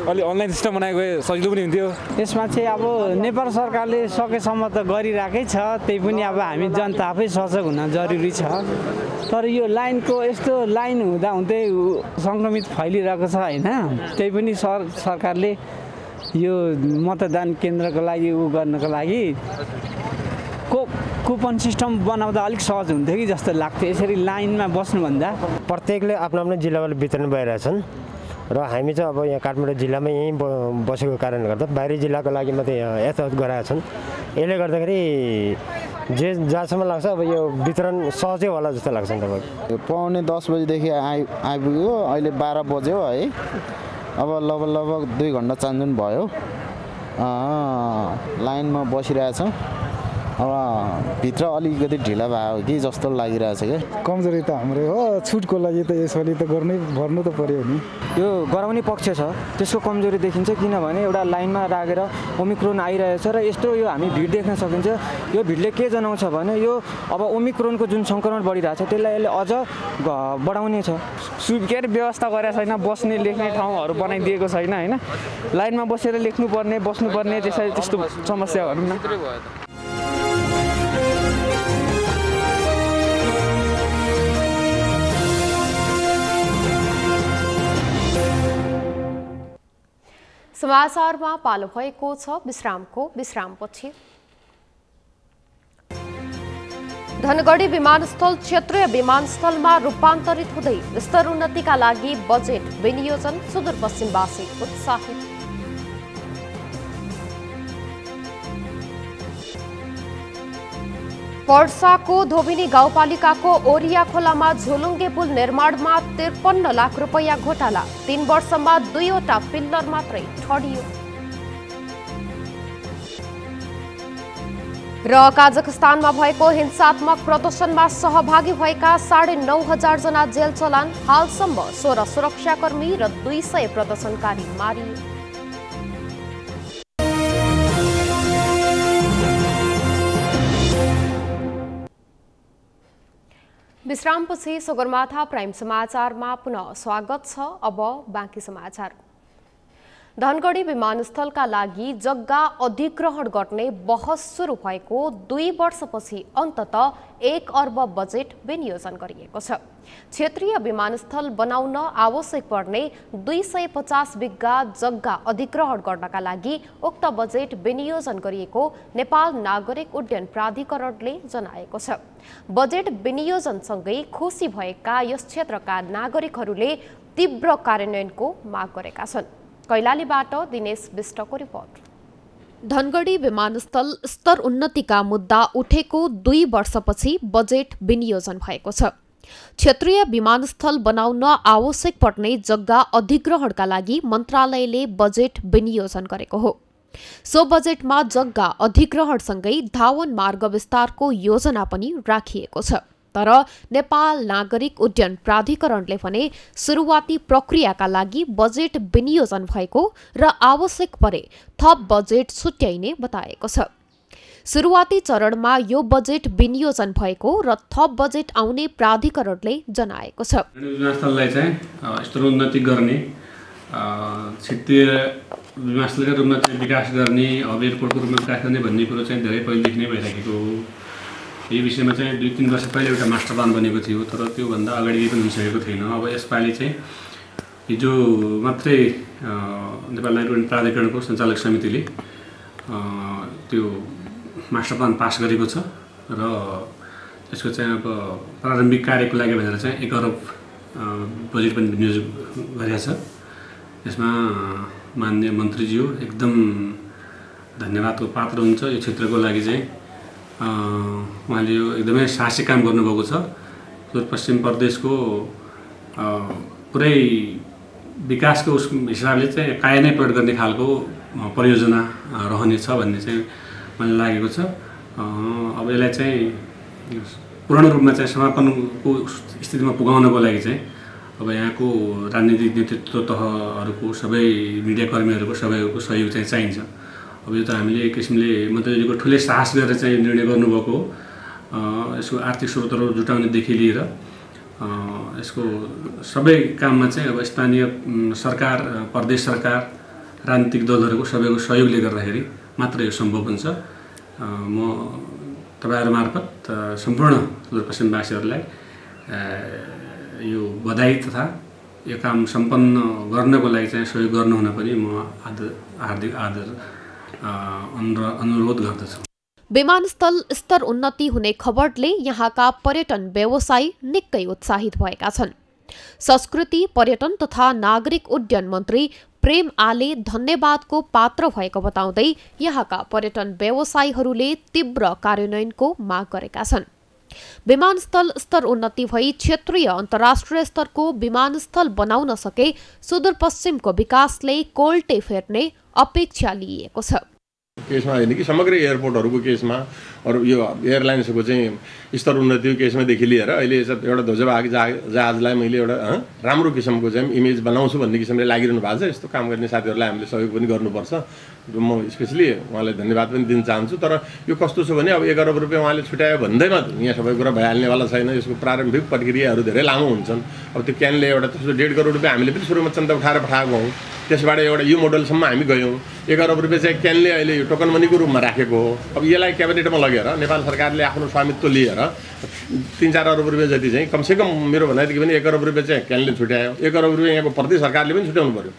अलि अनलाइन सिस्टम बनाएको भए सजिलो पनि हुन्थ्यो। यसमा चाहिँ अब नेपाल सरकारले सकेसम्म त गरिरहेकै छ, त्यही पनि अब हामी जनता आफै सजग हुन जरुरी छ। तर यो लाइनको यस्तो लाइन हुँदाहुँदै सङ्क्रमित फैलिरहेको छ होइन, त्यही पनि सरकारले यो मतदान केन्द्रको लागि गर्नको लागि कुपन सिस्टम बनाउँदा अलिक सहज हुन्थ्यो कि जस्तो लाग्थ्यो। यसरी लाइनमा बस्नुभन्दा प्रत्येकले आफ्नो आफ्नो जिल्लाबाट वितरण भइरहेछन् र हामी चाहिँ अब यहाँ काठमाडौँ जिल्लामा यहीँ बसेको कारणले गर्दा बाहिरी जिल्लाको लागि मात्रै यातायात गराएका छन्। यसले गर्दाखेरि जहाँसम्म लाग्छ अब यो वितरण सहजै होला जस्तो लाग्छ नि तपाईँको। पाउने 10 बजीदेखि आइपुग्यो, अहिले 12 बज्यो है। अब लगभग 2 घन्टा चान्जुन भयो, लाइनमा बसिरहेछ। अब भित्र अलिकति ढिला भयो कि जस्तो लागिरहेछ क्या। कमजोरी त हाम्रै हो, छुटको लागि त यसरी त भर्नु त पर्यो नि। यो गराउने पक्ष छ, त्यसको कमजोरी देखिन्छ। किनभने एउटा लाइनमा राखेर ओमिक्रोन आइरहेछ र यस्तो यो हामी भिड देख्न सकिन्छ। यो भिडले के जनाउँछ भने यो अब ओमिक्रोनको जुन सङ्क्रमण बढिरहेछ त्यसलाई यसले अझ बढाउने छ। सुविधा व्यवस्था गरेको छैन, बस्ने लेख्ने ठाउँहरू बनाइदिएको छैन होइन। लाइनमा बसेर लेख्नुपर्ने बस्नुपर्ने त्यसरी त्यस्तो समस्या भनौँ न। समाचारमा पालो भएको छ विश्रामको। विश्रामपछि धनगढी विमानस्थल क्षेत्रीय विमानस्थलमा रूपान्तरित हुँदै स्तर उन्नतिका लागि बजेट विनियोजन, सुदूरपश्चिमवासी उत्साहित। पर्साको धोबिनी गाउँपालिकाको ओरिया खोलामा झोलुङ्गे पुल निर्माणमा 53 लाख रुपैयाँ घोटाला। 3 वर्षमा 2वटा पिल्लर मात्रै ठडियो। र काजाखस्तानमा भएको हिंसात्मक प्रदर्शनमा सहभागी भएका 9,500 जना जेल चलान। हालसम्म 16 सुरक्षाकर्मी र 200 प्रदर्शनकारी मारिए। विश्रामपछि सगरमाथा प्राइम समाचारमा पुनः स्वागत छ। अब बाँकी समाचार। धनगढी विमानस्थलका लागि जग्गा अधिग्रहण गर्ने बहस सुरु भएको 2 वर्षपछि अन्ततः 1 अर्ब बजेट विनियोजन गरिएको छ। क्षेत्रीय विमानस्थल बनाउन आवश्यक पर्ने 250 बिघा जग्गा अधिग्रहण गर्नका लागि उक्त बजेट विनियोजन गरिएको नेपाल नागरिक उड्डयन प्राधिकरणले जनाएको छ। बजेट विनियोजनसँगै खुसी भएका यस क्षेत्रका नागरिकहरूले तीव्र कार्यान्वयनको माग गरेका छन्। कैलालीबाट दिनेश विष्टको रिपोर्ट। धनगढी विमानस्थल स्तर उन्नतिका मुद्दा उठेको 2 वर्षपछि बजेट विनियोजन भएको छ। क्षेत्रीय विमानस्थल बनाउन आवश्यक पर्ने जग्गा अधिग्रहणका लागि मन्त्रालयले बजेट विनियोजन गरेको हो। सो बजेटमा जग्गा अधिग्रहणसँगै धावन मार्ग विस्तारको योजना पनि राखिएको छ। तर नेपाल नागरिक उड्डयन प्राधिकरणले भने सुरुवाती प्रक्रियाका लागि बजेट विनियोजन भएको र आवश्यक परे थप बजेट छुट्याइने बताएको छ। सुरुवाती चरणमा यो बजेट विनियोजन भएको र थप बजेट आउने प्राधिकरणले जनाएको छ। विमानस्थललाई चाहिँ स्तरोन्नति गर्ने, क्षेत्रीय विमानस्थलका रूपमा चाहिँ विकास गर्ने, अब एयरपोर्टको रूपमा विकास गर्ने भन्ने कुरो चाहिँ धेरै पहिलेदेखि नै भइराखेको हो। यही विषयमा चाहिँ 2-3 वर्ष पहिले एउटा मास्टर प्लान बनेको थियो, तर त्योभन्दा अगाडि केही पनि भइसकेको थिएन। अब यसपालि चाहिँ हिजो मात्रै नेपाल नागरिक उड्डयन प्राधिकरणको सञ्चालक समितिले त्यो मास्टर प्लान पास गरेको छ र यसको चाहिँ अब प्रारम्भिक कार्यको लागि भनेर चाहिँ 1 अर्ब बजेट पनि विनियोजन गरेको छ। यसमा माननीय मन्त्रीज्यू एकदम धन्यवादको पात्र हुन्छ। यो क्षेत्रको लागि चाहिँ उहाँले यो एकदमै साहसिक काम गर्नुभएको छ। सुदूरपश्चिम प्रदेशको पुरै विकासको उस हिसाबले चाहिँ काया नै प्रयोग गर्ने खालको परियोजना रहनेछ भन्ने चाहिँ मलाई लागेको छ। अब यसलाई चाहिँ पूर्ण रूपमा चाहिँ समापनको स्थितिमा पुगाउनको लागि चाहिँ अब यहाँको राजनीतिक नेतृत्व तहहरूको सबै मिडियाकर्मीहरूको सबैको सहयोग चाहिँ चाहिन्छ। अब यो त हामीले एक किसिमले मन्त्रीजीको ठुलै साहस गरेर चाहिँ निर्णय गर्नुभएको हो। यसको आर्थिक स्रोतहरू जुटाउनेदेखि लिएर यसको सबै काममा चाहिँ अब स्थानीय सरकार, प्रदेश सरकार, राजनीतिक दलहरूको सबैको सहयोगले गर्दाखेरि मात्र यो सम्भव हुन्छ। म तपाईँहरू मार्फत सम्पूर्ण सुदूरपश्चिमवासीहरूलाई यो बधाई तथा यो काम सम्पन्न गर्नको लागि चाहिँ सहयोग गर्नुहुन पनि म हार्दिक आदर अनुरोध गर्दछु। विमानस्थल स्तर उन्नति हुने खबरले यहाँका पर्यटन व्यवसायी निकै उत्साहित भएका छन्। संस्कृति, पर्यटन तथा नागरिक उड्डयन मन्त्री प्रेम आले धन्यवादको पात्र भएको बताउँदै यहाँका पर्यटन व्यवसायीहरूले तीव्र कार्यान्वयनको माग गरेका छन्। विमानस्थल स्तर उन्नति भई क्षेत्रीय अन्तर्राष्ट्रिय स्तरको विमानस्थल बनाउन सके सुदूरपश्चिमको विकासले कोल्टे फेर्ने अपेक्षा लिएको छ। केसमा होइन कि समग्र एयरपोर्टहरूको केसमा अरू यो एयरलाइन्सको चाहिँ स्तर उन्नतिको केसमादेखि लिएर अहिले एउटा ध्वजवाहक जहाजलाई मैले एउटा राम्रो किसिमको चाहिँ इमेज बनाउँछु भन्ने किसिमले लागिरहनु भएको छ। यस्तो काम गर्ने साथीहरूलाई हामीले सहयोग पनि गर्नुपर्छ। म स्पेसली उहाँलाई धन्यवाद पनि दिन चाहन्छु। तर यो कस्तो छ भने अब 1 अर्ब रुपियाँ उहाँले छुट्यायो भन्दैमा यहाँ सबै कुरा भइहाल्नेवाला छैन। यसको प्रारम्भिक प्रक्रियाहरू धेरै लामो हुन्छन्। अब त्यो क्यानले एउटा त्यसको 1.5 करोड रुपियाँ हामीले पनि सुरुमा चन्दा उठाएर पठाएको हौँ। त्यसबाट एउटा यो मोडलसम्म हामी गयौँ। 1 अर्ब रुपियाँ चाहिँ क्यानले अहिले यो टोकन मनीको रूपमा राखेको हो। अब यसलाई क्याबिनेटमा लगेर नेपाल सरकारले आफ्नो स्वामित्व लिएर 3-4 अर्ब रुपियाँ जति चाहिँ कमसेकम मेरो भनाइदेखि पनि 1 अर्ब रुपियाँ चाहिँ क्यानले छुट्यायो। 1 अर्ब रुपियाँ यहाँको प्रदेश सरकारले पनि छुट्याउनु पर्यो।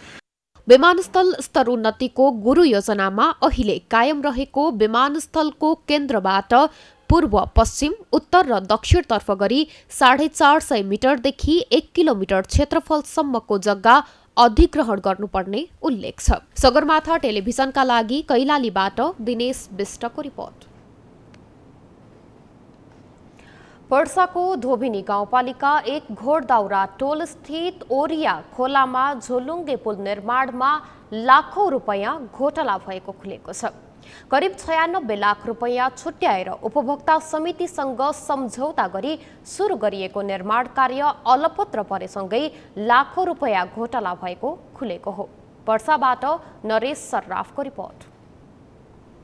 विमानस्थल स्तर उन्नतिको गुरु योजनामा अहिले कायम रहेको विमानस्थलको केन्द्रबाट पूर्व पश्चिम उत्तर र दक्षिणतर्फ गरी 450 मिटरदेखि 1 किलोमिटर क्षेत्रफलसम्मको जग्गा अधिग्रहण गर्नुपर्ने उल्लेख छ। सगरमाथा टेलिभिजनका लागि कैलालीबाट दिनेश विष्टको रिपोर्ट। पर्साको धोबिनी गाउँपालिका 1 घोडदाउरा टोल स्थित ओरिया खोलामा झोलुङ्गे पुल निर्माणमा लाखौं रुपैयाँ घोटाला भएको खुलेको छ। करिब 96 लाख रुपैयाँ छुट्याएर उपभोक्ता समितिसँग सम्झौता गरी सुरु गरिएको निर्माण कार्य अलपत्र परेसँगै लाखौं रुपैयाँ घोटाला भएको खुलेको हो। पर्साबाट नरेश सर्राफको रिपोर्ट।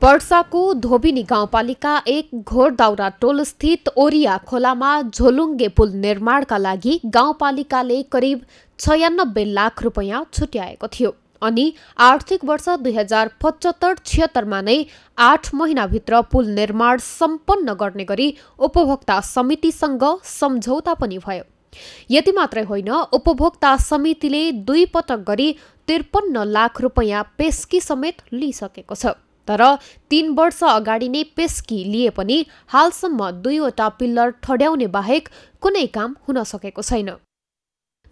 पर्साको धोबिनी गाउँपालिका 1 घोडदाउरा टोल स्थित ओरिया खोलामा झोलुङ्गे पुल निर्माणका लागि गाउँपालिकाले करिब 96 लाख रुपैयाँ छुट्याएको थियो अनि आर्थिक वर्ष 2075-76 मा नै 8 महिनाभित्र पुल निर्माण सम्पन्न गर्ने गरी उपभोक्ता समितिसँग सम्झौता पनि भयो। यति मात्रै होइन, उपभोक्ता समितिले 2 पटक गरी 53 लाख रुपैयाँ पेस्की समेत लिइसकेको छ। तर 3 वर्ष अगाडि नै पेस्की लिए पनि हालसम्म 2 वटा पिल्लर ठड्याउने बाहेक कुनै काम हुन सकेको छैन।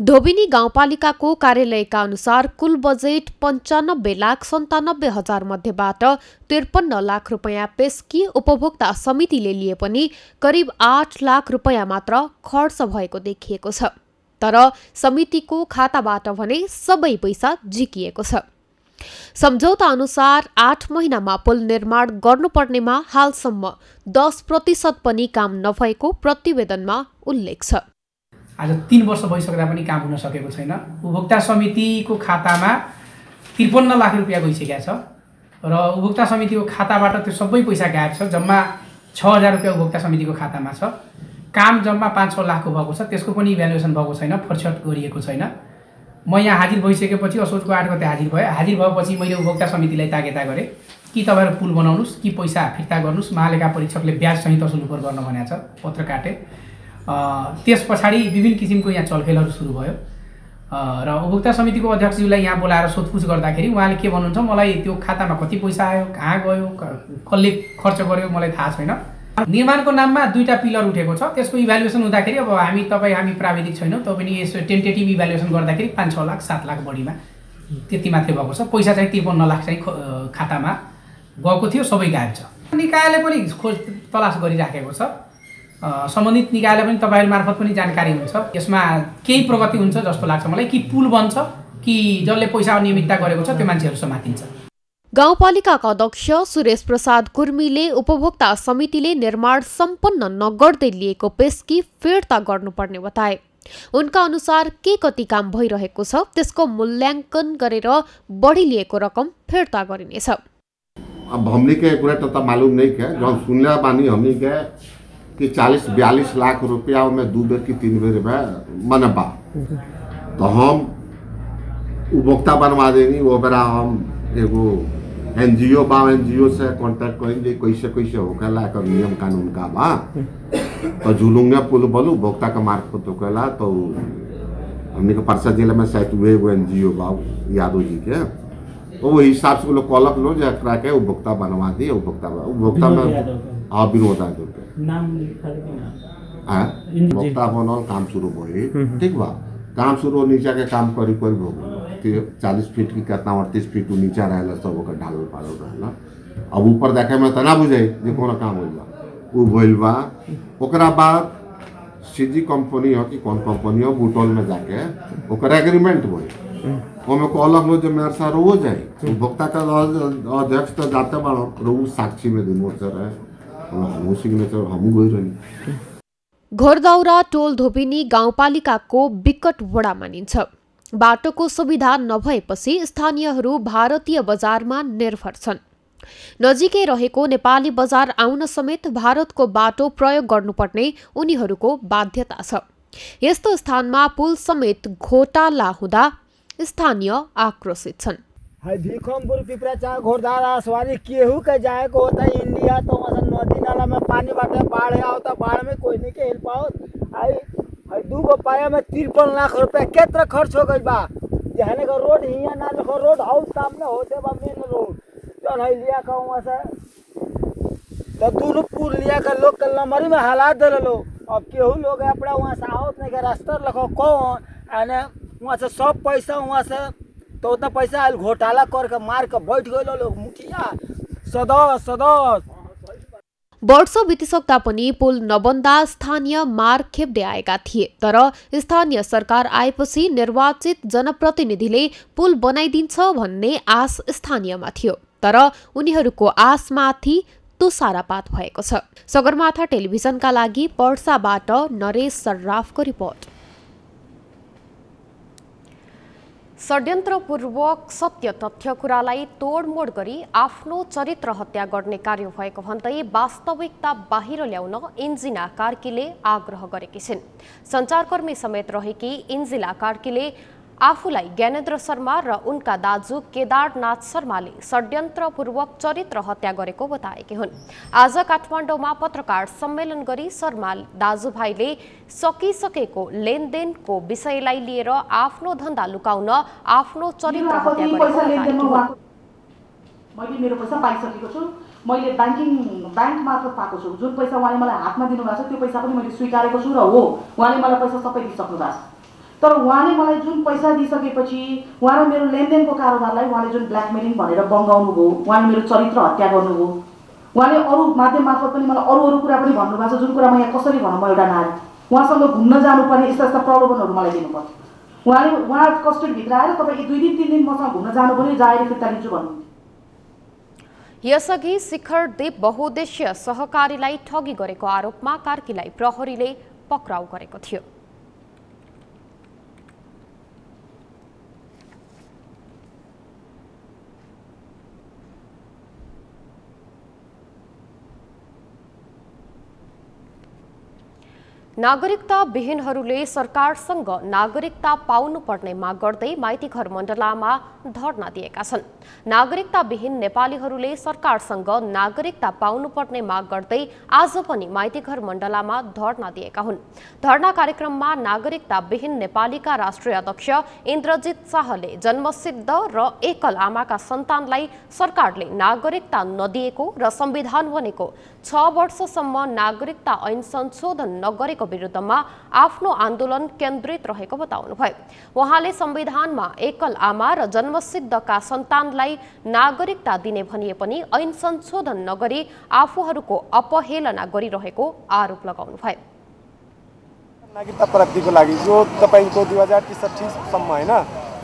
धोबिनी गाउँपालिकाको कार्यालयका अनुसार कुल बजेट 95,97,000 मध्येबाट 53 लाख रुपैयाँ पेस्की उपभोक्ता समितिले लिए पनि करिब 8 लाख रुपैयाँ मात्र खर्च भएको देखिएको छ। तर समितिको खाताबाट भने सबै पैसा झिकिएको छ। सम्झौता अनुसार 8 महिनामा पुल निर्माण गर्नुपर्नेमा हालसम्म 10% पनि काम नभएको प्रतिवेदनमा उल्लेख छ। आज 3 वर्ष भइसक्दा पनि काम हुन सकेको छैन। उपभोक्ता समितिको खातामा 53 लाख रुपैयाँ गइसकेको छ र उपभोक्ता समितिको खाताबाट त्यो सबै पैसा गायब छ। जम्मा 6000 रुपैयाँ उपभोक्ता समितिको खातामा छ। काम जम्मा 5-6 लाखको भएको छ, त्यसको पनि इभ्यालुएसन भएको छैन, फरछट गरिएको छैन। म यहाँ हाजिर भइसकेपछि असोजको 8 गते हाजिर भएँ। हाजिर भएपछि मैले उपभोक्ता समितिलाई ताकेता गरेँ कि तपाईँहरू पुल बनाउनुहोस् कि पैसा फिर्ता गर्नुहोस्, महालेखा परीक्षकले ब्याज सहित असुल गर्नु भनेको छ, पत्र काटे। त्यस पछाडि विभिन्न किसिमको यहाँ चलखेलहरू सुरु भयो र उपभोक्ता समितिको अध्यक्षज्यूलाई यहाँ बोलाएर सोधपुछ गर्दाखेरि उहाँले के भन्नुहुन्छ, मलाई त्यो खातामा कति पैसा आयो, कहाँ गयो, कसले खर्च गर्यो मलाई थाहा छैन। निर्माणको नाममा 2टा पिलर उठेको छ, त्यसको इभ्यालुएसन हुँदाखेरि अब हामी प्राविधिक छैनौँ, त पनि यसो टेन्टेटिभ इभ्यालुएसन गर्दाखेरि 5-6 लाख 7 लाख बढीमा त्यति मात्रै भएको छ। पैसा चाहिँ 53 लाख चाहिँ खातामा गएको थियो, सबै गायब छ। निकायले पनि खोज तलास गरिराखेको छ। सम्बन्धित निकायले पनि तपाईहरु मार्फत पनि जानकारी हुन्छ। यसमा केही प्रगति हुन्छ जस्तो लाग्छ मलाई, कि पुल बन्छ कि जसले पैसा अनियमितता गरेको छ त्यो मान्छेहरु समातिन्छ। गाउँपालिकाका अध्यक्ष सुरेश प्रसाद कुर्मीले उपभोक्ता समितिले निर्माण सम्पन्न नगर्दै लिएको पेस्की फिर्ता गर्नुपर्ने बताए। उनका अनुसार के कति काम भइरहेको छ त्यसको मूल्याङ्कन गरेर बढी लिएको रकम फिर्ता गरिनेछ। अब हमने के पूरा तो मालूम नहीं क्या, जब सुनला बानी हमने के कि 40-42 लाख रुपया में 2 बेर की 3 बेर में मनबा, तो हम उपभोक्ता बनवा देंगे। वो बेरा हम एगो एनजीओ बा, एनजीओ से कांटेक्ट करेंगे कैसे कैसे होकेला एकर नियम कानून का बा, तो झुलूंगे पुल बोलू उपभोक्ता का मार्फत होकेला। तो हमने के परसा जिले में शायद वे एनजीओ बा यादव जी के, तो वो हिसाब से लोग कॉलक लो जो के उपभोक्ता बनवा दिए। उपभोक्ता में हाँ विनोद उपभोक्ता बनल काम शुरू भई, ठीक बा। काम शुरू नीचे के काम करी 40 फीट की कितना 38 फीट नीचा रहला सब ओकर ढाल पाड़ल रहला। अब ऊपर देखे में तना बुझाई जे कोनो काम होइल उ भइल बा। ओकरा बाद सीजी कंपनी हो कि कौन कंपनी हो बुटोल में जाके ओकर एग्रीमेंट होई, ओमे को अलग लो जे मेयर सार हो जाए। उपभोक्ता का अध्यक्ष तो जाते बाड़ो रो साक्षी में दिन मोर्चा रहे, हम सिग्नेचर हम गई रही। घोरदाउरा टोल धोबिनी गाउँपालिकाको विकट वडा मानिन्छ। बाटोको सुविधा नभएपछि स्थानीयहरू भारतीय बजारमा निर्भर छन्। नजिकै रहेको नेपाली बजार आउन समेत भारतको बाटो प्रयोग गर्नुपर्ने उनीहरूको बाध्यता छ। यस्तो स्थानमा पुल समेत घोटाला हुँदा स्थानीय आक्रोशित छन्। भीखमपुर पिपराचा घोरदारा सवारी केहू के जाए को होता है इंडिया, तो मतलब नदी नाला में पानी बाटे बाढ़ आवता, बाढ़ में कोई नहीं के हेल्प आओ। आई 2 गो पाया में 53 लाख रुपया केतना खर्च हो गई बा। जाने का रोड यहाँ ना लिखो रोड हाउस सामने होते बा मेन रोड चल है लिया का वहाँ से तो दूर पुल लिया का लोग कल नंबरी में हालात दे लो अब केहू लोग अपना वहाँ से आओ नहीं का रास्ता लिखो कौन आने वहाँ से सब पैसा वहाँ से तो उतना पैसा आयल घोटाला करके मार के बैठ गए लोग मुखिया सदस्य वर्षौं बितिसक्दा पनि पुल नबन्दा स्थानीय मार खेप्दै आएका थिए तर स्थानीय सरकार आएपछि निर्वाचित जनप्रतिनिधिले पुल बनाइदिन्छ भन्ने आश स्थानीयमा थियो तर उनीहरूको आशमाथि तुषारपात भएको छ। सगरमाथा टेलिभिजनका लागि पर्साबाट नरेश सर्राफको रिपोर्ट। षड्यन्त्रपूर्वक सत्य तथ्य कुरालाई तोडमोड गरी आफ्नो चरित्र हत्या गर्ने कार्य भएको भन्दै वास्तविकता बाहिर ल्याउन इन्जिना कार्कीले आग्रह गरेकी छिन्। सञ्चारकर्मी समेत रहेकी इन्जिला कार्कीले आफूलाई ज्ञानेन्द्र शर्मा र उनका दाजु केदारनाथ शर्माले षड्यन्त्रपूर्वक चरित्र हत्या गरेको बताएकी हुन्। आज काठमाडौँमा पत्रकार सम्मेलन गरी शर्मा दाजुभाइले सकिसकेको लेनदेनको विषयलाई लिएर आफ्नो धन्दा लुकाउन आफ्नो चरित्र हत्या गरेको बताएकी हुन्। मैले मेरो पैसा पाइसकेको छु, मैले बैंक मार्फत पाएको छु, जुन पैसा उहाँले मलाई हातमा दिनुभएको छ त्यो पैसा पनि मैले स्वीकारेको छु र हो उहाँले मलाई पैसा सबै दिइसक्नु भएको छ। तर उहाँले मलाई जुन पैसा दिइसकेपछि उहाँ र मेरो लेनदेनको कारोबारलाई उहाँले जुन ब्ल्याकमेलिङ भनेर बङ्गाउनु भयो, उहाँले मेरो चरित्र हत्या गर्नुभयो, उहाँले अरू माध्यम मार्फत पनि मलाई अरू कुरा पनि भन्नुभएको छ जुन कुरा म यहाँ कसरी भनौँ, म एउटा नारी उहाँसँग घुम्न जानुपर्ने यस्ता यस्ता प्रलोभनहरू मलाई दिनुपर्छ। उहाँ कस्टडीभित्र आएर तपाईँ 2 दिन 3 दिन मसँग घुम्न जानुपर्ने जाहेर फिर्ता लिन्छु भन्नुहुन्छ। यसअघि शिखरदेव बहुद्देश्य सहकारीलाई ठगी गरेको आरोपमा कार्कीलाई प्रहरीले पक्राउ गरेको थियो। नागरिकता विहीनहरूले सरकारसँग नागरिकता पाउनुपर्ने माग गर्दै माइतीघर मण्डलामा धरना दिएका छन्। नागरिकता विहीन नेपालीहरूले सरकारसँग नागरिकता पाउनुपर्ने माग गर्दै आज पनि माइतीघर मण्डलामा धरना दिएका हुन्। धरना कार्यक्रममा नागरिकता विहीन नेपालीका राष्ट्रिय अध्यक्ष इन्द्रजित शाहले जन्मसिद्ध र एकल आमाका सन्तानलाई सरकारले नागरिकता नदिएको र संविधान बनेको 6 वर्षसम्म नागरिकता ऐन संशोधन नगरेको विरुद्धमा आफ्नो आन्दोलन केन्द्रित रहेको बताउनुभयो। उहाँले संविधानमा एकल आमा र जन्मसिद्धका सन्तानलाई नागरिकता दिने भनिए पनि ऐन संशोधन नगरी आफूहरूको अपहेलना गरिरहेको आरोप लगाउनुभयो। नागरिकता प्राप्तिको लागि जो तपाईको 2063 सम्म हैन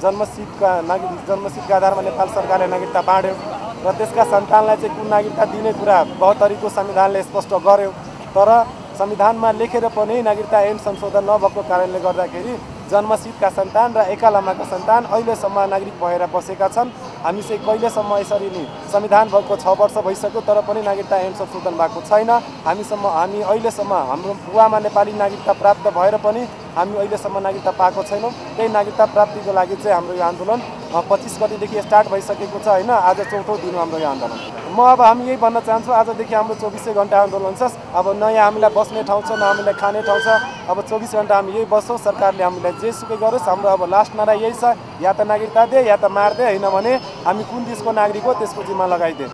जन्मसिद्धका आधारमा नेपाल सरकारले नागरिकता बाँड्यो र त्यसका सन्तानलाई चाहिँ कुन नागरिकता दिने कुरा 72 को संविधानले स्पष्ट गर्यो। तर संविधानमा लेखेर पनि नागरिकता ऐन संशोधन नभएको कारणले गर्दाखेरि जन्मसिद्धका सन्तान र एकल आमाका सन्तान अहिलेसम्म नागरिक भएर बसेका छन्। हामी चाहिँ कहिलेसम्म यसरी नै संविधान भएको 6 वर्ष भइसक्यो तर पनि नागरिकता ऐन संशोधन भएको छैन। हामी अहिलेसम्म हाम्रो बुवामा नेपाली नागरिकता प्राप्त भएर पनि हामी अहिलेसम्म नागरिकता पाएको छैनौँ। त्यही नागरिकता प्राप्तिको लागि चाहिँ हाम्रो यो आन्दोलन 25 गतेदेखि स्टार्ट भइसकेको छ हैन। आज 4औं दिन हाम्रो यो आन्दोलन। अब हामी यही भन्न चाहन्छु आजदेखि हाम्रो 24 घण्टा आन्दोलन छ। अब न यहाँ हामीलाई बस्ने ठाउँ छ न हामीलाई खाने ठाउँ छ। अब 24 घण्टा हामी यही बस्छौँ। सरकारले हामीलाई जेसुकै गरोस् हाम्रो अब लास्ट नारा यही छ, या त नागरिकता दे या त मार दे, हैन भने हामी कुन देशको नागरिक हो त्यसको जिम्मा लगाइदे।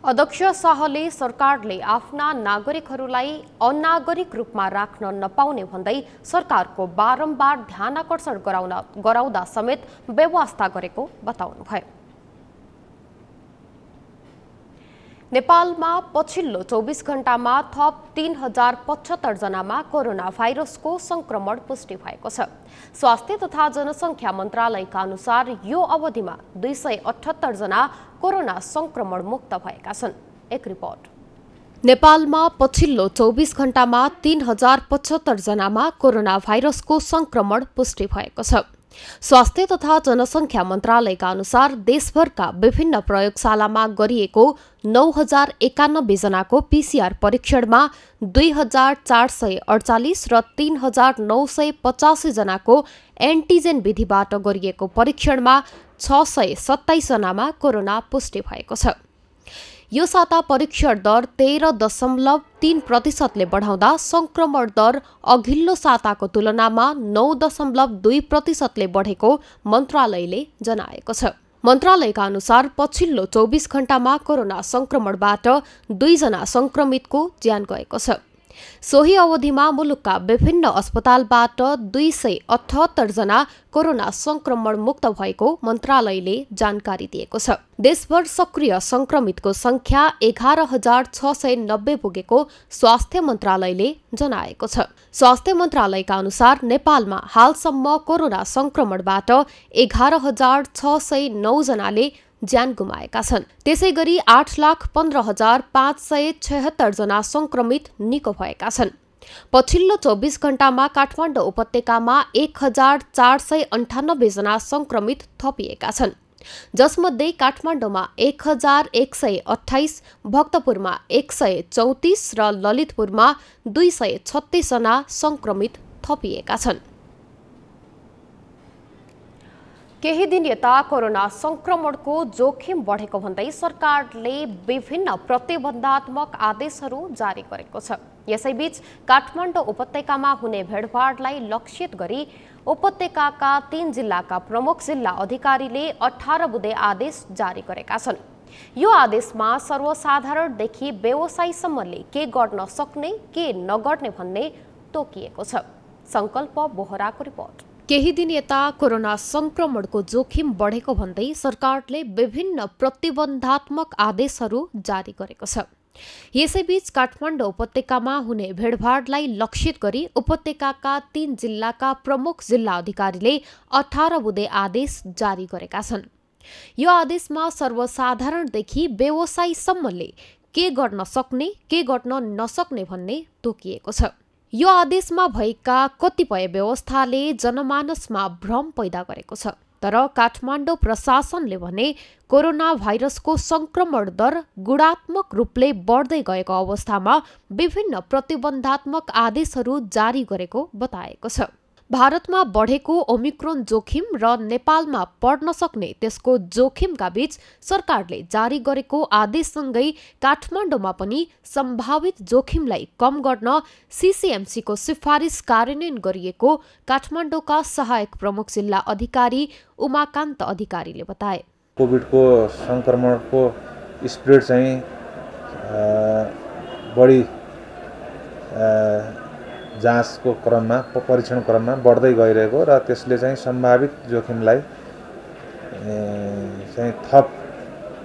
अध्यक्ष शाहले सरकारले आफ्ना नागरिकहरूलाई अनागरिक रूपमा राख्न नपाउने भन्दै सरकारको बारम्बार ध्यानाकर्षण गराउँदा समेत व्यवस्था गरेको बताउनुभयो। नेपालमा पछिल्लो 24 घण्टामा थप 3075 जनामा कोरोना भाइरसको संक्रमण पुष्टि भएको छ। स्वास्थ्य तथा जनसङ्ख्या मन्त्रालयका अनुसार यो अवधिमा 278 जना कोरोना संक्रमण मुक्त भएका छन्। एक रिपोर्ट। नेपालमा पछिल्लो 24 घण्टामा 3075 जनामा कोरोना भाइरसको संक्रमण पुष्टि भएको छ। स्वास्थ्य तथा जनसङ्ख्या मन्त्रालयका अनुसार देशभरका विभिन्न प्रयोगशालामा गरिएको 9091 जनाको पीसीआर परीक्षणमा 2448 र 3985 जनाको एन्टिजेन विधिबाट गरिएको परीक्षणमा 627 जनामा कोरोना पुष्टि भएको छ। यो साता परीक्षण दर 13.3% बढाउँदा संक्रमण दर अघिल्लो साताको तुलनामा 9.2% बढेको मन्त्रालयले जनाएको छ। मन्त्रालयका अनुसार पछिल्लो 24 घण्टामा कोरोना संक्रमणबाट 2 जना संक्रमितको ज्यान गएको छ। सोही अवधिमा मुलुकका विभिन्न अस्पतालबाट 278 जना कोरोना संक्रमण मुक्त भएको मन्त्रालयले जानकारी दिएको छ। देशभर सक्रिय संक्रमितको संख्या 11,690 पुगेको स्वास्थ्य मन्त्रालयले जनाएको छ। स्वास्थ्य मन्त्रालयका अनुसार नेपालमा हालसम्म कोरोना संक्रमणबाट 11,609 जनाले ज्यान गुमाएका छन्। त्यसैगरी 8,15,576 जना संक्रमित निको भएका छन्। पछिल्लो 24 घण्टामा काठमाडौँ उपत्यकामा 1,498 जना संक्रमित थपिएका छन्, जसमध्ये काठमाडौँमा 1,128, भक्तपुरमा 134 र ललितपुरमा 236 जना संक्रमित थपिएका छन्। केही दिन यता कोरोना संक्रमणको जोखिम बढेको भन्दै सरकारले विभिन्न प्रतिबन्धात्मक आदेशहरू जारी गरेको छ। यसैबीच काठमाडौँ उपत्यकामा हुने भिडभाडलाई लक्षित गरी उपत्यकाका 3 जिल्लाका प्रमुख जिल्ला अधिकारीले 18 बुँदे आदेश जारी गरेका छन्। यो आदेशमा सर्वसाधारणदेखि व्यवसायीसम्मले के गर्न सक्ने के नगर्ने भन्ने तोकिएको छ। संकल्प बोहराको रिपोर्ट। केही दिन यता कोरोना संक्रमणको जोखिम बढेको भन्दै सरकारले विभिन्न प्रतिबन्धात्मक आदेशहरू जारी गरेको छ। यसैबीच काठमाडौँ उपत्यकामा हुने भिडभाडलाई लक्षित गरी उपत्यकाका 3 जिल्लाका प्रमुख जिल्ला अधिकारीले 18 बुँदे आदेश जारी गरेका छन्। यो आदेशमा सर्वसाधारणदेखि व्यवसायीसम्मले के गर्न सक्ने के गर्न नसक्ने भन्ने तोकिएको छ। यो आदेशमा भएका कतिपय व्यवस्थाले जनमानसमा भ्रम पैदा गरेको छ, तर काठमाडौँ प्रशासनले भने कोरोना भाइरसको संक्रमण दर गुणात्मक रूपले बढ्दै गएको अवस्थामा विभिन्न प्रतिबन्धात्मक आदेशहरू जारी गरेको बताएको छ। भारतमा बढेको ओमिक्रोन जोखिम र नेपालमा पर्न सक्ने त्यसको जोखिमका बीच सरकारले जारी गरेको आदेशसँगै काठमाडौँमा पनि सम्भावित जोखिमलाई कम गर्न सीसीएमसीको सिफारिस कार्यान्वयन गरिएको काठमाडौँका सहायक प्रमुख जिल्ला अधिकारी उमाकान्त अधिकारीले बताए। कोभिडको संक्रमणको स्प्रेड चाहिँ बढी जाँचको क्रममा परीक्षण क्रममा बढ्दै गइरहेको र त्यसले चाहिँ सम्भावित जोखिमलाई चाहिँ थप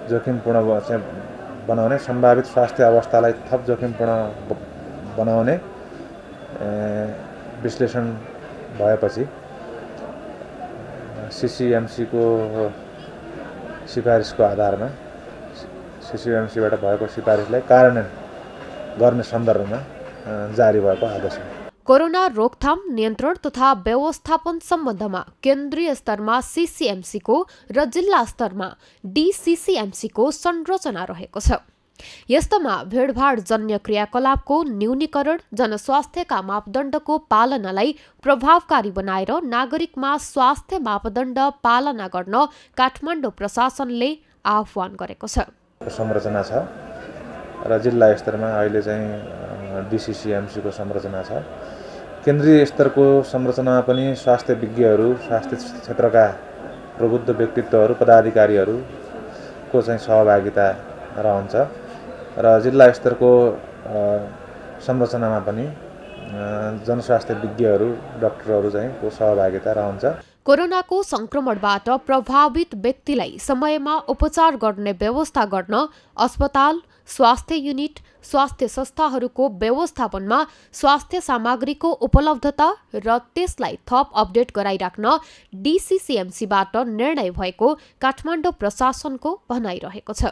जोखिमपूर्ण बनाउने सम्भावित स्वास्थ्य अवस्थालाई थप जोखिमपूर्ण बनाउने विश्लेषण भएपछि सीसीएमसीको सिफारिसको आधारमा सीसीएमसीबाट भएको सिफारिसलाई कार्यान्वयन गर्ने सन्दर्भमा जारी भएको आदेश हो। कोरोना रोकथाम नियन्त्रण तथा व्यवस्थापन सम्बन्धमा केन्द्रीय स्तरमा सीसीएमसीको र जिल्ला स्तरमा डीसीसीएमसीको संरचना रहेको छ। यस्तोमा भिडभाड जन्य क्रियाकलापको न्यूनीकरण, जनस्वास्थ्यका मापदण्डको पालनालाई प्रभावकारी बनाएर नागरिकमा स्वास्थ्य मापदण्ड पालना गर्न काठमाडौँ प्रशासनले आह्वान गरेको छ। संरचना छ र जिल्ला स्तरमा अहिले चाहिँ डीसीसीएमसीको संरचना छ। केन्द्रीय स्तरको संरचनामा पनि स्वास्थ्य विज्ञहरू, स्वास्थ्य क्षेत्रका प्रबुद्ध व्यक्तित्वहरू, पदाधिकारीहरूको चाहिँ सहभागिता रहन्छ र जिल्ला स्तरको संरचनामा पनि जनस्वास्थ्य विज्ञहरू, डाक्टरहरू चाहिँ को सहभागिता रहन्छ। कोरोनाको संक्रमणबाट प्रभावित व्यक्तिलाई समयमा उपचार गर्ने व्यवस्था गर्न अस्पताल, स्वास्थ्य युनिट, स्वास्थ्य संस्थाहरूको व्यवस्थापनमा स्वास्थ्य सामग्रीको उपलब्धता र त्यसलाई थप अपडेट गराइराख्न डीसीसीएमसीबाट निर्णय भएको काठमाडौँ प्रशासनको भनाइरहेको छ।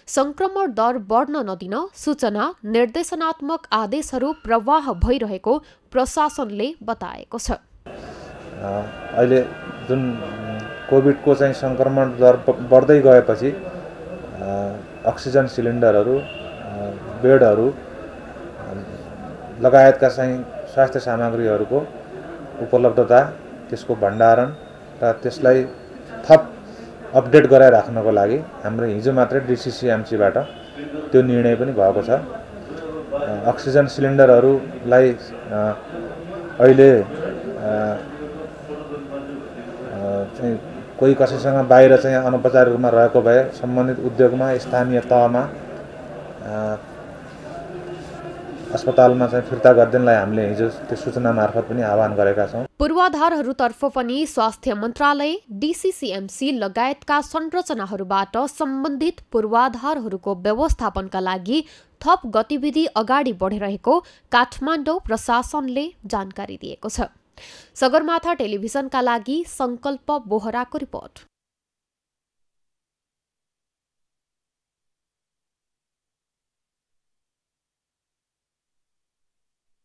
संक्रमण दर बढ्न नदिन सूचना निर्देशनात्मक आदेशहरू प्रवाह भइरहेको प्रशासनले बताएको छ। अहिले जुन कोभिडको चाहिँ संक्रमण दर बढ्दै गएपछि अक्सिजन सिलिन्डरहरू, बेडहरू लगायतका चाहिँ स्वास्थ्य सामग्रीहरूको उपलब्धता, त्यसको भण्डारण र त्यसलाई थप अपडेट गराइराख्नको लागि हाम्रो हिजो मात्रै DCCMCबाट त्यो निर्णय पनि भएको छ। अक्सिजन सिलिन्डरहरूलाई अहिले चाहिँ कोही कसैसँग बाहिर चाहिँ अनौपचारिक रूपमा रहेको भए सम्बन्धित उद्योगमा स्थानीय तहमा अस्पतालमा चाहिँ फिर्ता गरिदिनलाई हामीले हिजो त्यो सूचना मार्फत पनि आह्वान गरेका छौँ। पूर्वाधारहरूतर्फ पनि स्वास्थ्य मन्त्रालय, DCCMC लगायतका संरचनाहरूबाट सम्बन्धित पूर्वाधारहरूको व्यवस्थापनका लागि थप गतिविधि अगाडि बढिरहेको काठमाडौँ प्रशासनले जानकारी दिएको छ। सगरमाथा टेलिभिजनका लागि संकल्प बोहराको रिपोर्ट।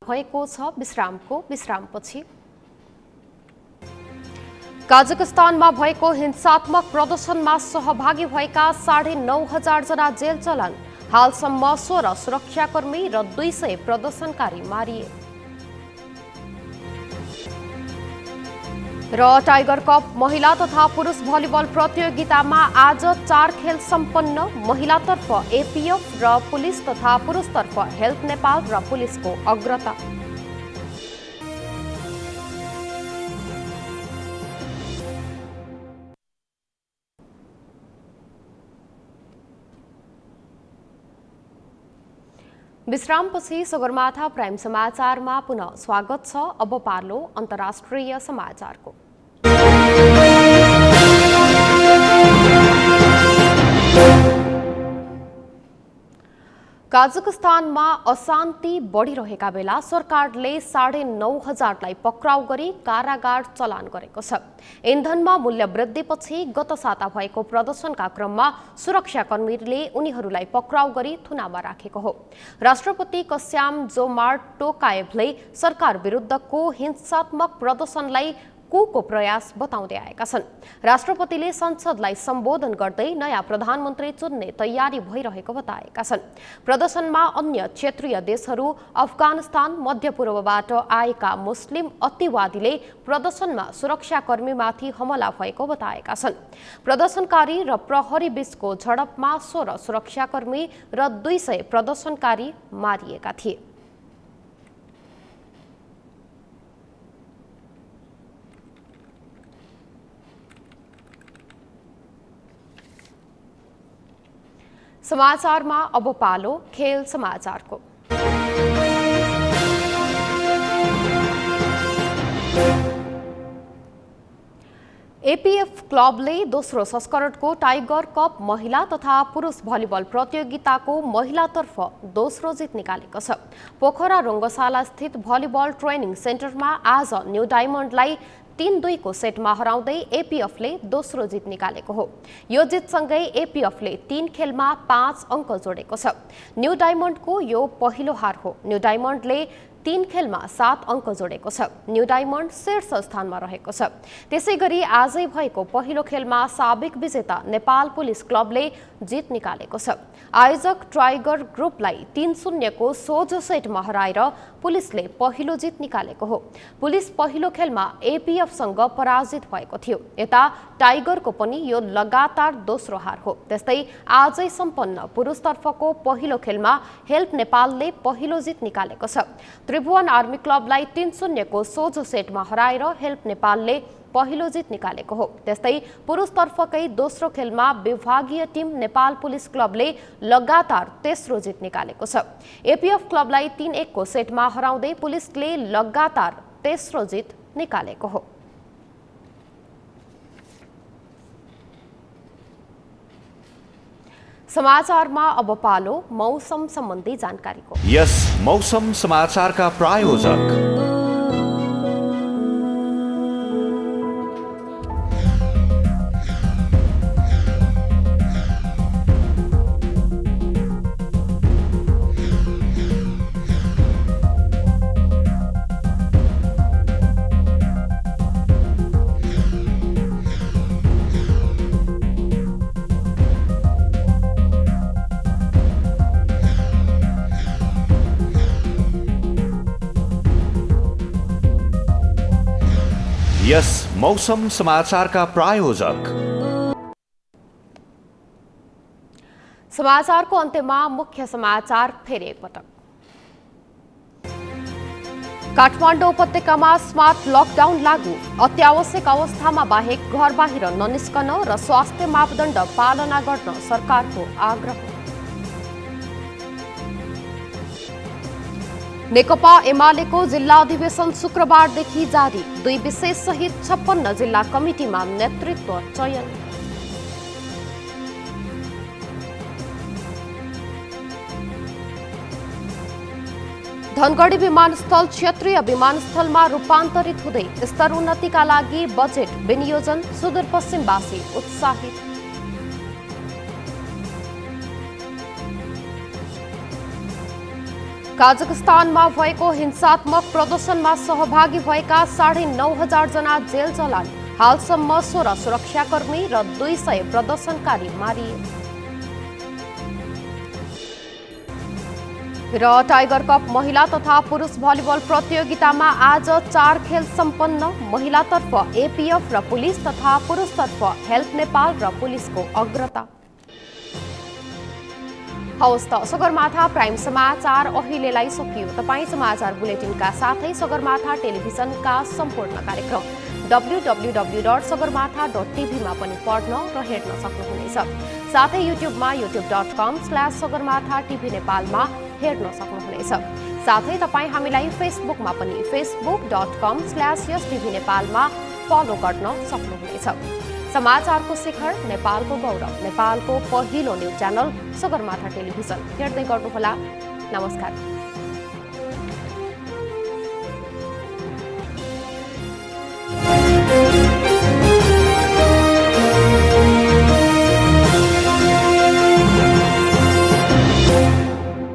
भएको छ विश्रामको विश्रामपछि। काजाकिस्तानमा भएको हिंसात्मक प्रदर्शनमा सहभागी भएका 9,500 जना जेल चलान। हालसम्म 16 सुरक्षाकर्मी र 200 प्रदर्शनकारी मारिए। र टाइगर कप महिला तथा पुरुष भलिबल प्रतियोगितामा आज 4 खेल सम्पन्न। महिलातर्फ APF र पुलिस तथा पुरुषतर्फ हेल्थ नेपाल र पुलिसको अग्रता। विश्रामपछि सगरमाथा प्राइम समाचारमा पुनः स्वागत छ। अब पालो अन्तर्राष्ट्रिय समाचारको। काजाकिस्तानमा अशान्ति बढिरहेका बेला सरकारले 9,500लाई पक्राउ गरी कारागार चलान गरेको छ। इन्धनमा मूल्य वृद्धिपछि गत साता भएको प्रदर्शनका क्रममा सुरक्षाकर्मीले उनीहरूलाई पक्राउ गरी थुनामा राखेको हो। राष्ट्रपति कस्याम जोमार्ट टोकायेभले सरकार विरुद्धको हिंसात्मक प्रदर्शनलाई को प्रयास बताउँदै आएका छन्। राष्ट्रपतिले संसदलाई सम्बोधन गर्दै नयाँ प्रधानमन्त्री चुन्ने तयारी भइरहेको बताएका छन्। प्रदर्शनमा अन्य क्षेत्रीय देशहरू, अफगानिस्तान, मध्यपूर्वबाट आएका मुस्लिम अतिवादीले प्रदर्शनमा सुरक्षाकर्मीमाथि हमला भएको बताएका छन्। प्रदर्शनकारी र प्रहरी बीचको झडपमा 16 सुरक्षाकर्मी र 200 प्रदर्शनकारी मारिएका थिए। समाचारमा अब पालो खेल समाचारको। APF क्लबले दोस्रो संस्करणको टाइगर कप महिला तथा पुरुष भलिबल प्रतियोगिताको महिलातर्फ दोस्रो जित निकालेको छ। पोखरा रङ्गशाला स्थित भलिबल ट्रेनिङ सेन्टरमा आज न्यू डायमन्डलाई 3-2 को सेटमा हराउँदै APFले दोस्रो जित निकालेको हो। यो जितसँगै APFले 3 खेलमा 5 अङ्क जोडेको छ। न्यू डायमन्डको यो पहिलो हार हो। न्यू डायमन्डले 3 खेलमा 7 अङ्क जोडेको छ। न्यू डायमन्ड शीर्ष स्थानमा रहेको छ। त्यसैगरी आजै भएको पहिलो खेलमा साबिक विजेता नेपाल पुलिस क्लबले जित निकालेको छ। आयोजक टाइगर ग्रुपलाई 3-0 को सोझो सेटमा हराएर पुलिसले पहिलो जित निकालेको हो। पुलिस पहिलो खेलमा APFसँग पराजित भएको थियो। यता टाइगरको पनि यो लगातार दोस्रो हार हो। त्यस्तै आजै सम्पन्न पुरुषतर्फको पहिलो खेलमा हेल्प नेपालले पहिलो जित निकालेको छ। त्रिभुवन आर्मी क्लबलाई 3-0 को सोझो सेटमा हराएर हेल्प नेपालले पहिलो जित निकालेको हो। त्यस्तै पुरुषतर्फकै दोस्रो खेलमा विभागीय टिम नेपाल पुलिस क्लबले लगातार तेस्रो जित निकालेको छ। APF क्लबलाई 3-1 को सेटमा हराउँदै पुलिसले लगातार तेस्रो जित निकालेको हो। समाचारमा अब पालो मौसम सम्बन्धी जानकारीको। यस मौसम समाचारका प्रायोजक यस मौसम समाचारका प्रायोजक समाचारको अन्त्यमा मुख्य समाचार फेरि एकपटक। काठमाडौँ उपत्यकामा स्मार्ट लकडाउन लागू, अत्यावश्यक अवस्थामा बाहेक घर बाहिर ननिस्कन र स्वास्थ्य मापदण्ड पालना गर्न सरकारको आग्रह। नेकपा एमालेको जिल्ला अधिवेशन शुक्रबारदेखि जारी, 2 विशेष सहित 56 जिल्ला कमिटीमा नेतृत्व चयन। धनगढी विमानस्थल क्षेत्रीय विमानस्थलमा रूपान्तरित हुँदै स्तर उन्नतिका लागि बजेट विनियोजन, सुदूरपश्चिमवासी उत्साहित। काजाखस्तानमा भएको हिंसात्मक प्रदर्शनमा सहभागी भएका 9,500 जना जेल चलान, हालसम्म 16 सुरक्षाकर्मी र 200 प्रदर्शनकारी मारिए। र टाइगर कप महिला तथा पुरुष भलिबल प्रतियोगितामा आज 4 खेल सम्पन्न, महिलातर्फ एपीएफ र पुलिस तथा पुरुषतर्फ हेल्प नेपाल र पुलिसको अग्रता। हवस् त सगरमाथा प्राइम समाचार अहिलेलाई सकियो। तपाईं समाचार बुलेटिनका साथै सगरमाथा टेलिभिजनका सम्पूर्ण कार्यक्रम www.sagarmatha.tv मा पनि पढ्न र हेर्न सक्नुहुनेछ। साथै युट्युबमा youtube.com/sagarmatha TV नेपालमा हेर्न सक्नुहुनेछ। साथै तपाईं हामीलाई फेसबुकमा पनि facebook.com/yastv नेपालमा फलो गर्न सक्नुहुनेछ। समाचारको शिखर, नेपालको गौरव, नेपालको पहिलो न्युज च्यानल सगरमाथा टेलिभिजन हेर्दै गर्नुहोला। नमस्कार।